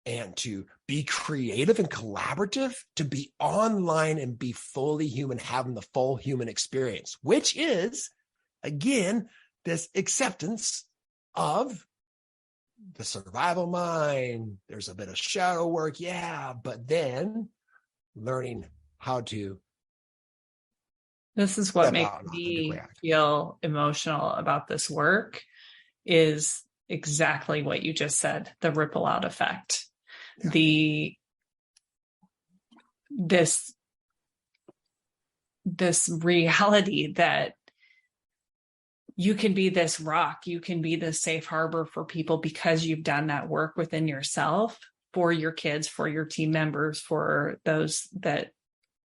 and to be creative and collaborative, to be online and be fully human, having the full human experience, which is, again, this acceptance of the survival mind. There's a bit of shadow work, yeah, but then learning how to. This is what makes me feel emotional about this work, is exactly what you just said, the ripple out effect. Yeah. This reality that you can be this rock, you can be this safe harbor for people because you've done that work within yourself, for your kids, for your team members, for those that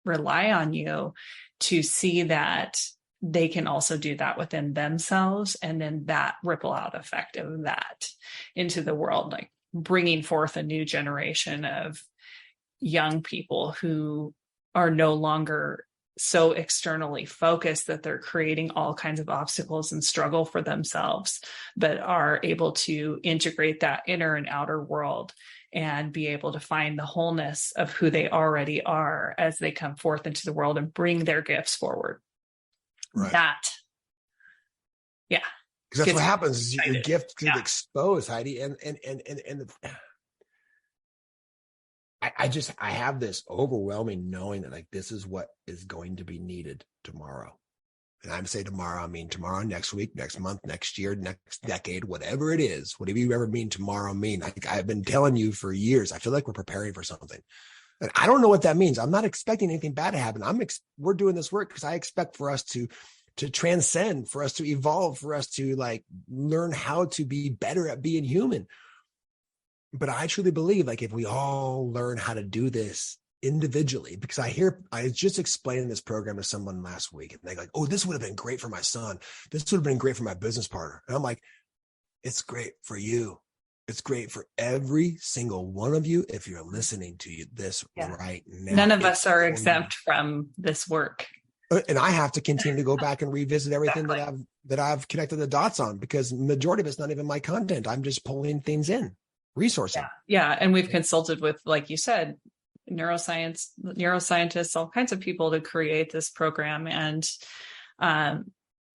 rely on you, to see that they can also do that within themselves. And then that ripple out effect of that into the world, like bringing forth a new generation of young people who are no longer so externally focused that they're creating all kinds of obstacles and struggle for themselves, but are able to integrate that inner and outer world and be able to find the wholeness of who they already are as they come forth into the world and bring their gifts forward. Right. Yeah. Because that's what happens is your gift gets exposed, Heidi. And I have this overwhelming knowing that like this is what is going to be needed tomorrow. And I'm saying tomorrow, I mean tomorrow, next week, next month, next year, next decade, whatever it is, whatever you ever mean tomorrow mean. Like I've been telling you for years, I feel like we're preparing for something. And I don't know what that means. I'm not expecting anything bad to happen. We're doing this work because I expect for us to transcend, for us to evolve, for us to like learn how to be better at being human. But I truly believe like if we all learn how to do this individually, because I just explained this program to someone last week and they're like, oh, this would have been great for my son. This would have been great for my business partner. And I'm like, it's great for you. It's great for every single one of you if you're listening to this right now. None of us are exempt from this work. And I have to continue to go back and revisit everything that I've connected the dots on, because the majority of it's not even my content. I'm just pulling things in, resourcing. Yeah. And we've consulted with, like you said, neuroscientists, all kinds of people to create this program. And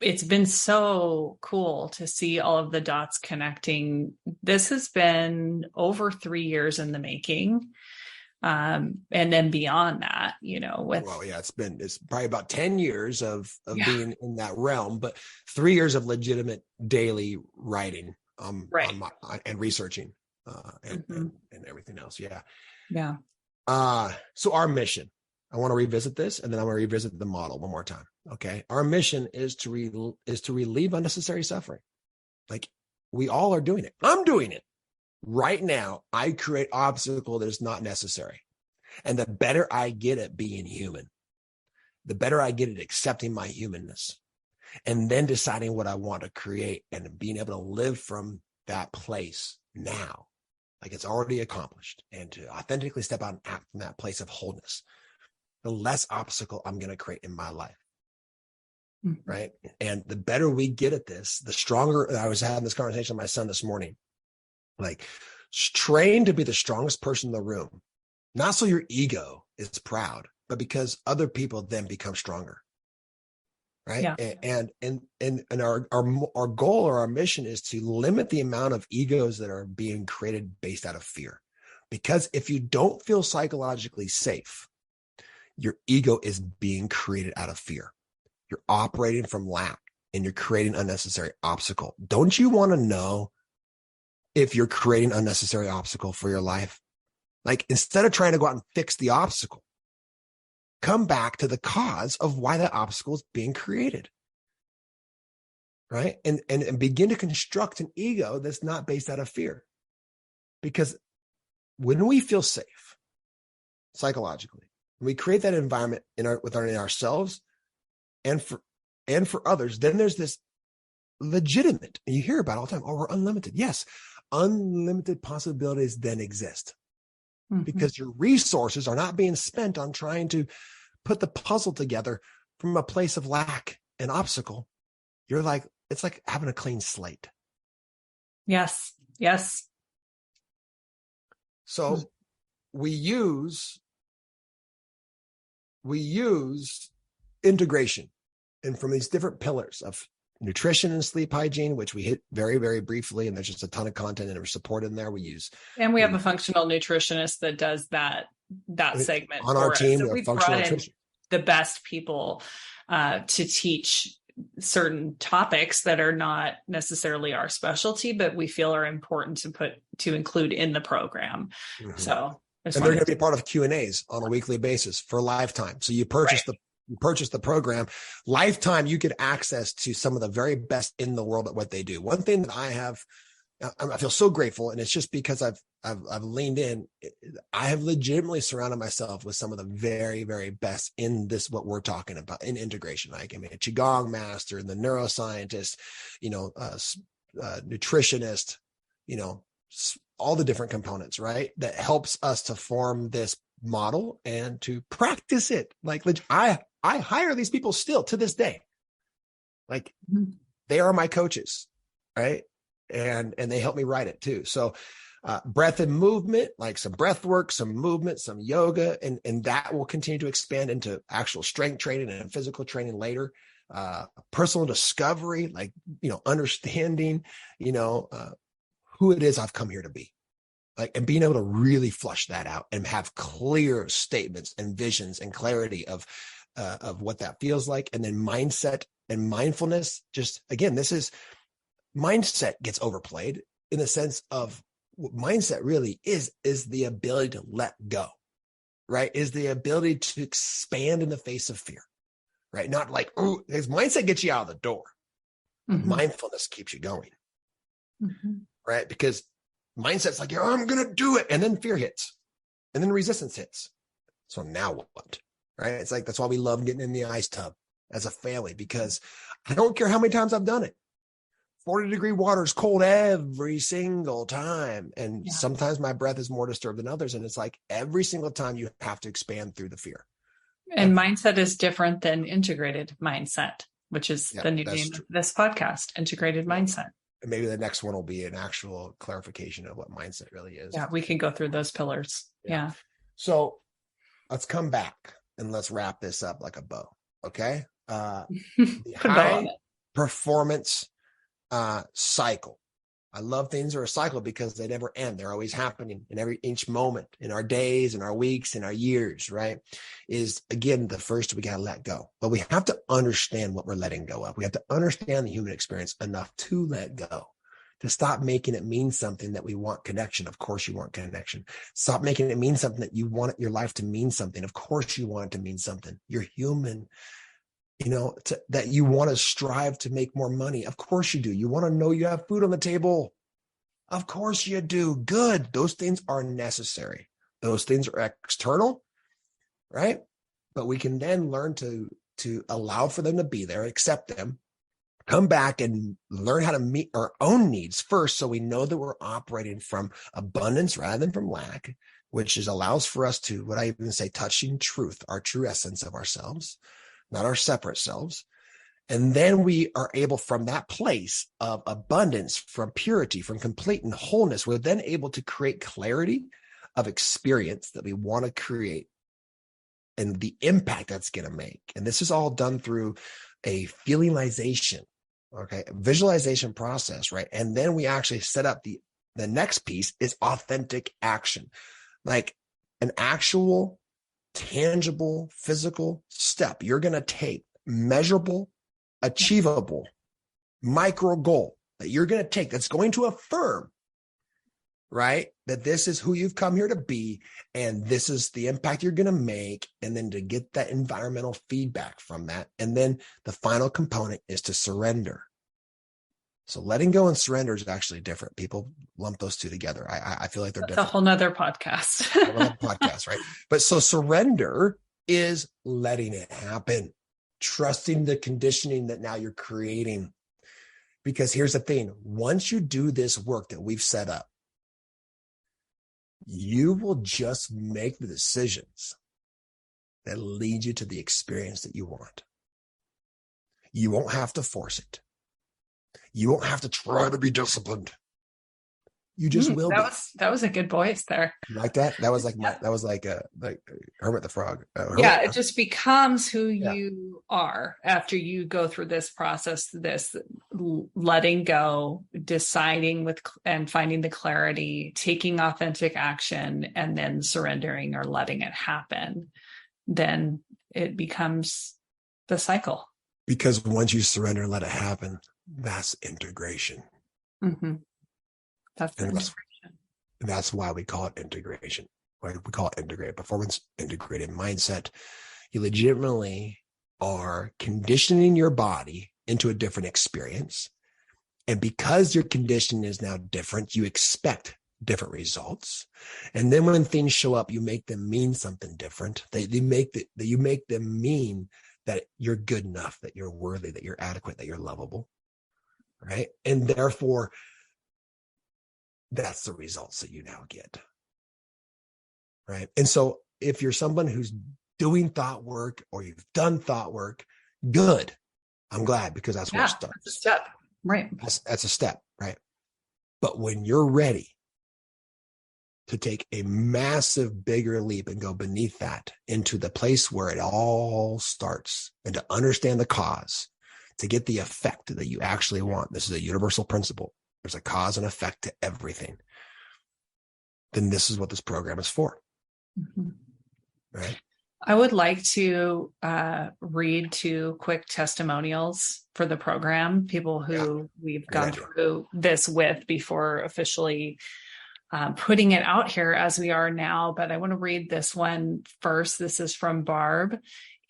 it's been so cool to see all of the dots connecting. This has been over 3 years in the making. And then beyond that, it's probably about 10 years of being in that realm, but 3 years of legitimate daily writing, and researching, and everything else. Yeah. Yeah. So our mission, I want to revisit this, and then I'm going to revisit the model one more time. Okay. Our mission is to relieve unnecessary suffering. Like we all are doing it. I'm doing it. Right now, I create obstacle that is not necessary. And the better I get at being human, the better I get at accepting my humanness and then deciding what I want to create and being able to live from that place now, like it's already accomplished, and to authentically step out and act from that place of wholeness, the less obstacle I'm going to create in my life. Mm-hmm. Right. And the better we get at this, the stronger. I was having this conversation with my son this morning, like train to be the strongest person in the room, not so your ego is proud, but because other people then become stronger. Right. Yeah. And our goal or our mission is to limit the amount of egos that are being created based out of fear. Because if you don't feel psychologically safe, your ego is being created out of fear. You're operating from lack and you're creating unnecessary obstacle. Don't you want to know if you're creating unnecessary obstacle for your life? Like, instead of trying to go out and fix the obstacle, come back to the cause of why that obstacle is being created. Right. And begin to construct an ego that's not based out of fear. Because when we feel safe psychologically, when we create that environment in ourselves and for others, then there's this legitimate, and you hear about it all the time, oh, we're unlimited. Yes, unlimited possibilities then exist. Mm-hmm. Because your resources are not being spent on trying to put the puzzle together from a place of lack and obstacle. You're like, it's like having a clean slate. Yes. Yes. So we use integration, and from these different pillars of nutrition and sleep hygiene, which we hit very, very briefly, and there's just a ton of content and support in there. We have a functional nutritionist that does that segment on our team. So we brought in the best people to teach certain topics that are not necessarily our specialty, but we feel are important to include in the program. Mm-hmm. So, and they're going to be part of Q&As on a weekly basis for a lifetime. So you purchase the program lifetime, you get access to some of the very best in the world at what they do. One thing that I feel so grateful, and it's just because I've leaned in. I have legitimately surrounded myself with some of the very, very best in this, what we're talking about in integration. Like, I mean, a Qigong master and the neuroscientist, nutritionist, all the different components, right? That helps us to form this model and to practice it. Like, I hire these people still to this day. Like, they are my coaches, right? And they help me write it too. So breath and movement, like some breath work, some movement, some yoga, and that will continue to expand into actual strength training and physical training later. Personal discovery, like, understanding, who it is I've come here to be. Like, and being able to really flush that out and have clear statements and visions and clarity of what that feels like. And then mindset and mindfulness, just again, mindset gets overplayed in the sense of what mindset really is the ability to let go, right? Is the ability to expand in the face of fear, right? Not like, oh, because mindset gets you out of the door. Mm-hmm. Mindfulness keeps you going, right? Because mindset's like, I'm going to do it. And then fear hits, and then resistance hits. So now what, right? It's like, that's why we love getting in the ice tub as a family, because I don't care how many times I've done it. 40-degree water is cold every single time. And sometimes my breath is more disturbed than others. And it's like every single time you have to expand through the fear. And mindset is different than integrated mindset, which is the new name of this podcast, integrated mindset. And maybe the next one will be an actual clarification of what mindset really is. Yeah, we can go through those pillars. Yeah. So let's come back and let's wrap this up like a bow. Okay. The high performance cycle. I love things are a cycle because they never end. They're always happening in each moment in our days, in our weeks, in our years, right? Is again, the first, we got to let go, but we have to understand what we're letting go of. We have to understand the human experience enough to let go, to stop making it mean something that we want connection. Of course you want connection. Stop making it mean something that you want your life to mean something. Of course you want it to mean something. You're human. That you want to strive to make more money. Of course you do. You want to know you have food on the table. Of course you do. Good. Those things are necessary. Those things are external, right? but we can then learn to allow for them to be there, accept them, come back and learn how to meet our own needs first. So we know that we're operating from abundance rather than from lack, which allows for us to, what I even say, touching truth, our true essence of ourselves, not our separate selves. And then we are able, from that place of abundance, from purity, from complete and wholeness, we're then able to create clarity of experience that we want to create and the impact that's going to make. And this is all done through a feelingization, okay, visualization process, right? And then we actually set up the next piece is authentic action, like an actual, tangible, physical step you're going to take, measurable, achievable, micro goal that you're going to take that's going to affirm, right, that this is who you've come here to be, and this is the impact you're going to make, and then to get that environmental feedback from that. And then the final component is to surrender. So letting go and surrender is actually different. People lump those two together. I feel like they're That's different. a whole nother podcast. Podcast, right? But so surrender is letting it happen, trusting the conditioning that now you're creating. Because here's the thing, once you do this work that we've set up, you will just make the decisions that lead you to the experience that you want. You won't have to force it. You won't have to try to be disciplined. You just will. That was a good voice there. You like that? That was like like Hermit the Frog. It just becomes who you are after you go through this process, this letting go, deciding and finding the clarity, taking authentic action, and then surrendering or letting it happen. Then it becomes the cycle. Because once you surrender and let it happen, that's integration. Mm-hmm. That's why we call it integration. Right? We call it integrated performance, integrated mindset. You legitimately are conditioning your body into a different experience. And because your condition is now different, you expect different results. And then when things show up, you make them mean something different. You make them mean that you're good enough, that you're worthy, that you're adequate, that you're lovable. Right. And therefore, that's the results that you now get. Right. And so if you're someone who's doing thought work or you've done thought work, good. I'm glad, because that's where it starts. That's a step. Right. That's a step. Right. But when you're ready to take a massive, bigger leap and go beneath that into the place where it all starts, and to understand the cause, to get the effect that you actually want. This is a universal principle. There's a cause and effect to everything. Then this is what this program is for. Mm-hmm. Right. I would like to read 2 quick testimonials for the program, people who we've gone through this with before officially putting it out here as we are now. But I want to read this one first. This is from Barb.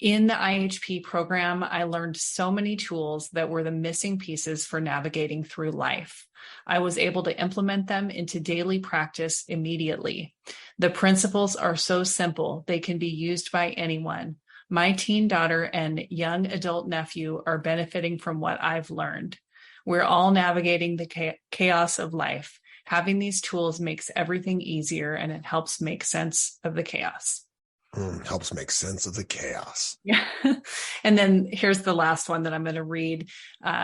In the IHP program, I learned so many tools that were the missing pieces for navigating through life. I was able to implement them into daily practice immediately. The principles are so simple, they can be used by anyone. My teen daughter and young adult nephew are benefiting from what I've learned. We're all navigating the chaos of life. Having these tools makes everything easier, and it helps make sense of the chaos. Helps make sense of the chaos. Yeah. And then here's the last one that I'm going to read,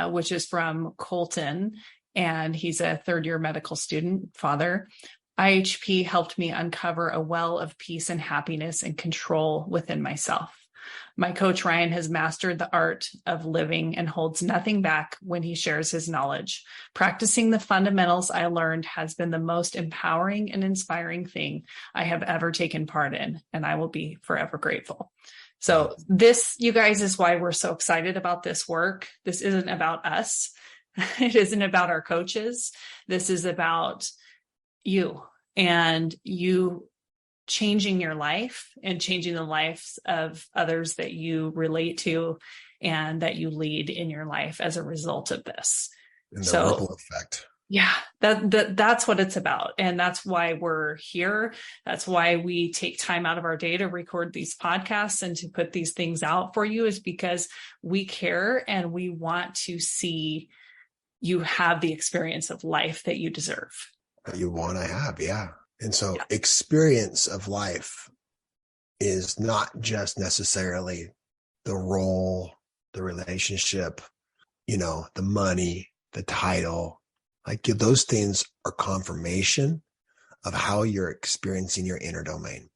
which is from Colton. And he's a 3rd-year medical student, father. IHP helped me uncover a well of peace and happiness and control within myself. My coach Ryan has mastered the art of living and holds nothing back when he shares his knowledge. Practicing the fundamentals I learned has been the most empowering and inspiring thing I have ever taken part in, and I will be forever grateful. So this, you guys, is why we're so excited about this work. This isn't about us. It isn't about our coaches. This is about you and you changing your life and changing the lives of others that you relate to and that you lead in your life as a result of this. And the ripple effect. Yeah, that's what it's about. And that's why we're here. That's why we take time out of our day to record these podcasts and to put these things out for you, is because we care and we want to see you have the experience of life that you deserve. That you want to have. Yeah. And so experience of life is not just necessarily the role, the relationship, the money, the title. Like those things are confirmation of how you're experiencing your inner domain,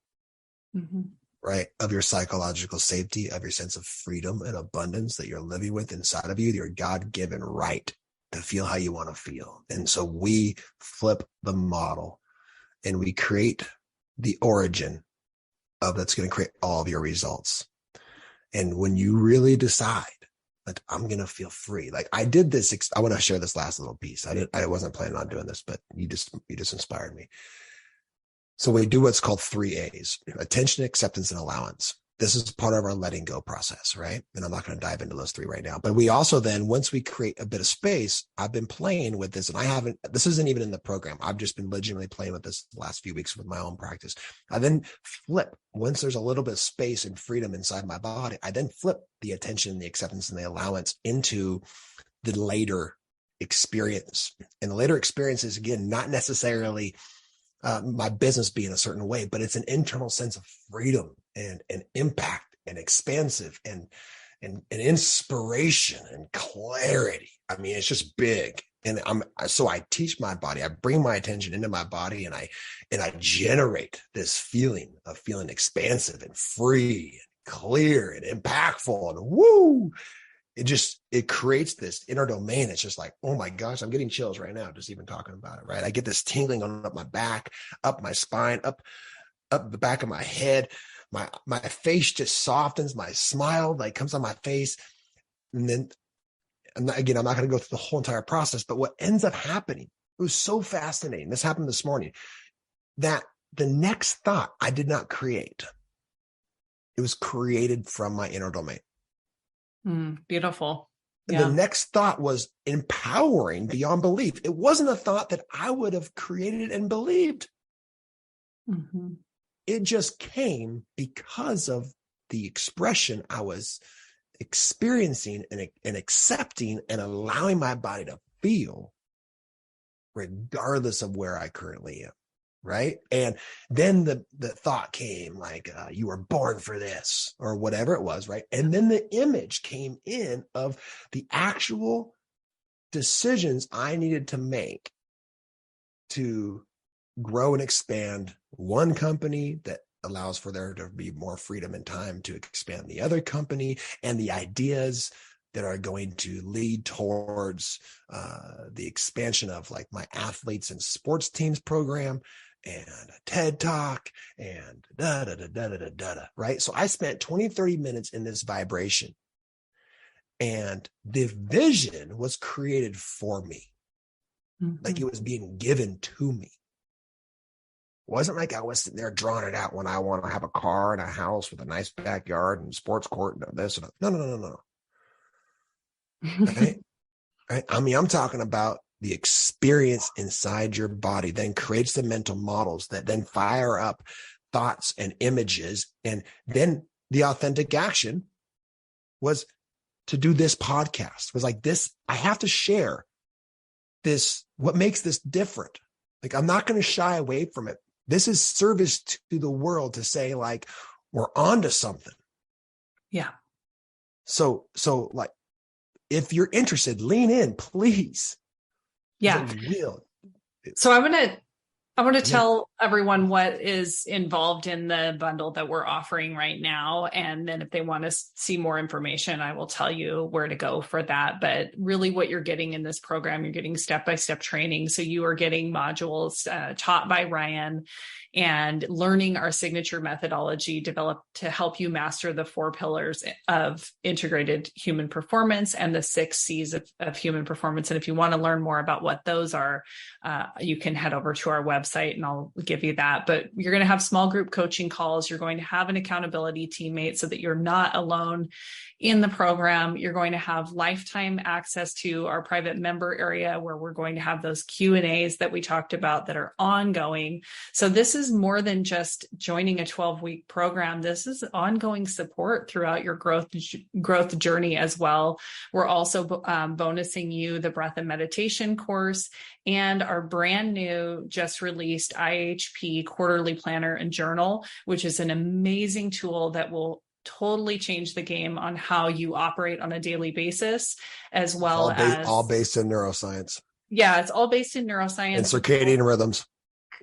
right? Of your psychological safety, of your sense of freedom and abundance that you're living with inside of you, your God-given right to feel how you want to feel. And so we flip the model and we create the origin of that's going to create all of your results. And when you really decide, like, I'm going to feel free. Like I did this. I want to share this last little piece. I wasn't planning on doing this, but you just inspired me. So we do what's called 3 A's: attention, acceptance, and allowance. This is part of our letting go process, right? And I'm not going to dive into those 3 right now, but we also then, once we create a bit of space, I've been playing with this, and this isn't even in the program. I've just been legitimately playing with this the last few weeks with my own practice. I then flip, once there's a little bit of space and freedom inside my body, I then flip the attention, the acceptance, and the allowance into the later experience. And the later experience is, again, not necessarily my business being a certain way, but it's an internal sense of freedom and impact and expansive and inspiration and clarity. I mean, it's just big. And so I teach my body, I bring my attention into my body, and I generate this feeling of feeling expansive and free and clear and impactful and woo. It creates this inner domain. It's just like, oh my gosh, I'm getting chills right now, just even talking about it, right? I get this tingling on up my back, up my spine, up the back of my head. My face just softens, my smile like comes on my face. And then, I'm not going to go through the whole entire process, but what ends up happening, it was so fascinating. This happened this morning, that the next thought I did not create. It was created from my inner domain. Beautiful. Yeah. The next thought was empowering beyond belief. It wasn't a thought that I would have created and believed. It just came because of the expression I was experiencing and accepting and allowing my body to feel, regardless of where I currently am. Right. And then the thought came like, you were born for this or whatever it was. Right. And then the image came in of the actual decisions I needed to make to grow and expand one company that allows for there to be more freedom and time to expand the other company, and the ideas that are going to lead towards the expansion of like my athletes and sports teams program, and a TED Talk, and right? So I spent 20, 30 minutes in this vibration, and the vision was created for me. Like it was being given to me. It wasn't like I was sitting there drawing it out when I want to have a car and a house with a nice backyard and sports court and this and that. No. Right? Right? I mean, I'm talking about the experience inside your body then creates the mental models that then fire up thoughts and images. And then the authentic action was to do this podcast. It was like this, I have to share this, what makes this different. Like, I'm not going to shy away from it. This is service to the world to say, like, we're onto something. Yeah. So like, if you're interested, lean in, please. Yeah. So I want to tell everyone what is involved in the bundle that we're offering right now. And then if they want to see more information, I will tell you where to go for that. But really what you're getting in this program, you're getting step-by-step training. So you are getting modules taught by Ryan and learning our signature methodology developed to help you master the 4 pillars of integrated human performance and the 6 C's of human performance. And if you want to learn more about what those are, you can head over to our website, website and I'll give you that. But you're going to have small group coaching calls. You're going to have an accountability teammate so that you're not alone in the program. You're going to have lifetime access to our private member area where we're going to have those Q&As that we talked about that are ongoing. So this is more than just joining a 12-week program. This is ongoing support throughout your growth journey as well. We're also bonusing you the breath and meditation course and our brand new, just released IHP quarterly planner and journal, which is an amazing tool that will totally change the game on how you operate on a daily basis, as well as all based in neuroscience. Yeah, it's all based in neuroscience and circadian rhythms.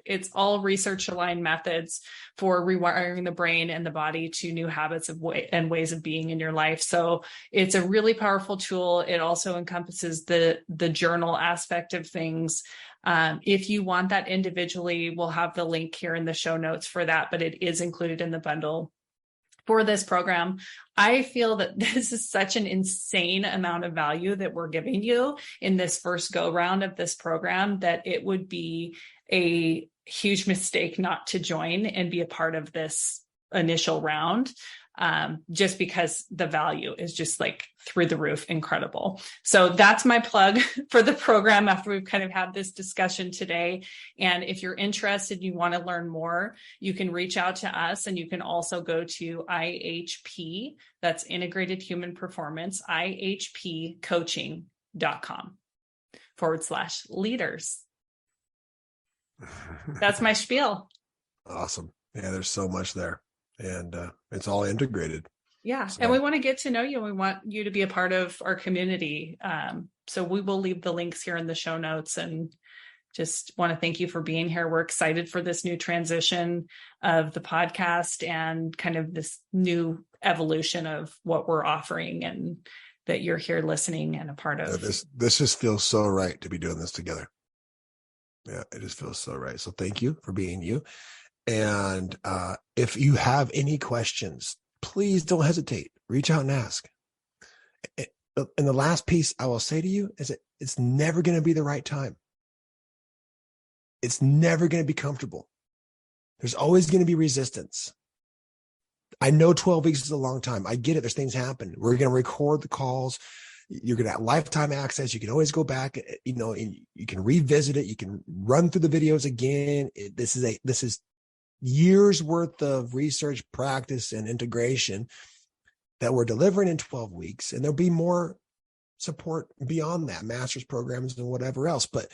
It's all research aligned methods for rewiring the brain and the body to new habits and ways of being in your life. So it's a really powerful tool. It also encompasses the journal aspect of things. If you want that individually, we'll have the link here in the show notes for that, but it is included in the bundle for this program. I feel that this is such an insane amount of value that we're giving you in this first go round of this program that it would be a huge mistake not to join and be a part of this initial round, just because the value is just like through the roof incredible. So that's my plug for the program after we've kind of had this discussion today. And if you're interested, you want to learn more, you can reach out to us, and you can also go to IHP, that's Integrated Human Performance, ihpcoaching.com/leaders. That's my spiel. Awesome. Yeah, there's so much there, and it's all integrated. Yeah. So, and we want to get to know you, and we want you to be a part of our community. So we will leave the links here in the show notes, and just want to thank you for being here. We're excited for this new transition of the podcast and kind of this new evolution of what we're offering, and that you're here listening and a part of. This just feels so right to be doing this together. Yeah, it just feels so right. So thank you for being you. And if you have any questions, please don't hesitate. Reach out and ask. And the last piece I will say to you is that it's never going to be the right time. It's never going to be comfortable. There's always going to be resistance. I know 12 weeks is a long time. I get it. There's things happen. We're going to record the calls. You're going to have lifetime access. You can always go back, and you can revisit it. You can run through the videos again. This is years worth of research, practice, and integration that we're delivering in 12 weeks. And there'll be more support beyond that, master's programs and whatever else, but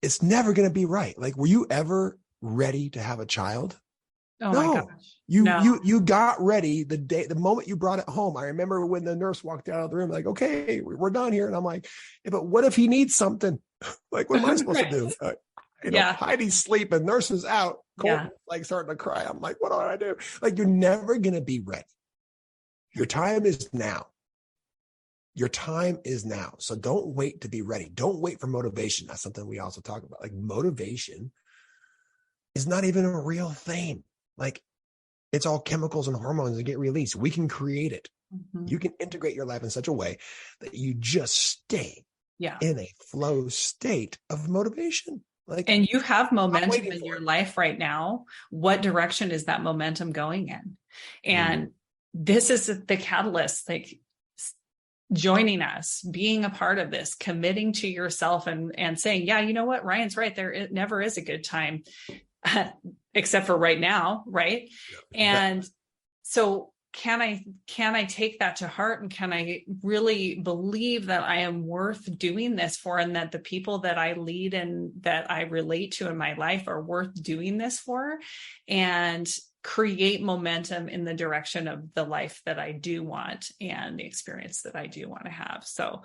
it's never going to be right. Like, were you ever ready to have a child? Oh no. My gosh. You got ready the moment you brought it home. I remember when the nurse walked out of the room, like, okay, we're done here. And I'm like, yeah, but what if he needs something? Like, what am I supposed to do? Heidi's sleeping, nurse is out, Colton's like starting to cry. I'm like, what do I do? Like, you're never going to be ready. Your time is now. Your time is now. So don't wait to be ready. Don't wait for motivation. That's something we also talk about. Like, motivation is not even a real thing. Like, it's all chemicals and hormones that get released. We can create it. Mm-hmm. You can integrate your life in such a way that you just stay in a flow state of motivation. Like, and you have momentum in your life right now. What direction is that momentum going in? And this is the catalyst, like joining us, being a part of this, committing to yourself and saying, yeah, you know what? Ryan's right. It never is a good time, except for right now. Right. Yeah. And so can I take that to heart, and can I really believe that I am worth doing this for, and that the people that I lead and that I relate to in my life are worth doing this for, and create momentum in the direction of the life that I do want and the experience that I do want to have. So,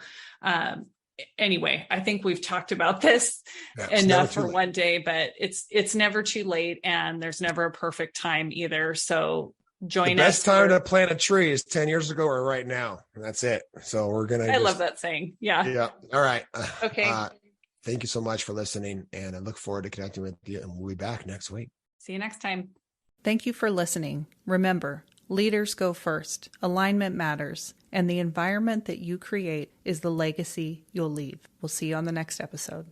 anyway, I think we've talked about this enough for one day, but it's never too late, and there's never a perfect time either. So join us. The best time to plant a tree is 10 years ago or right now. And that's it. So we're going to. I love that saying. Yeah. Yeah. All right. Okay. Thank you so much for listening, and I look forward to connecting with you, and we'll be back next week. See you next time. Thank you for listening. Remember, leaders go first. Alignment matters, and the environment that you create is the legacy you'll leave. We'll see you on the next episode.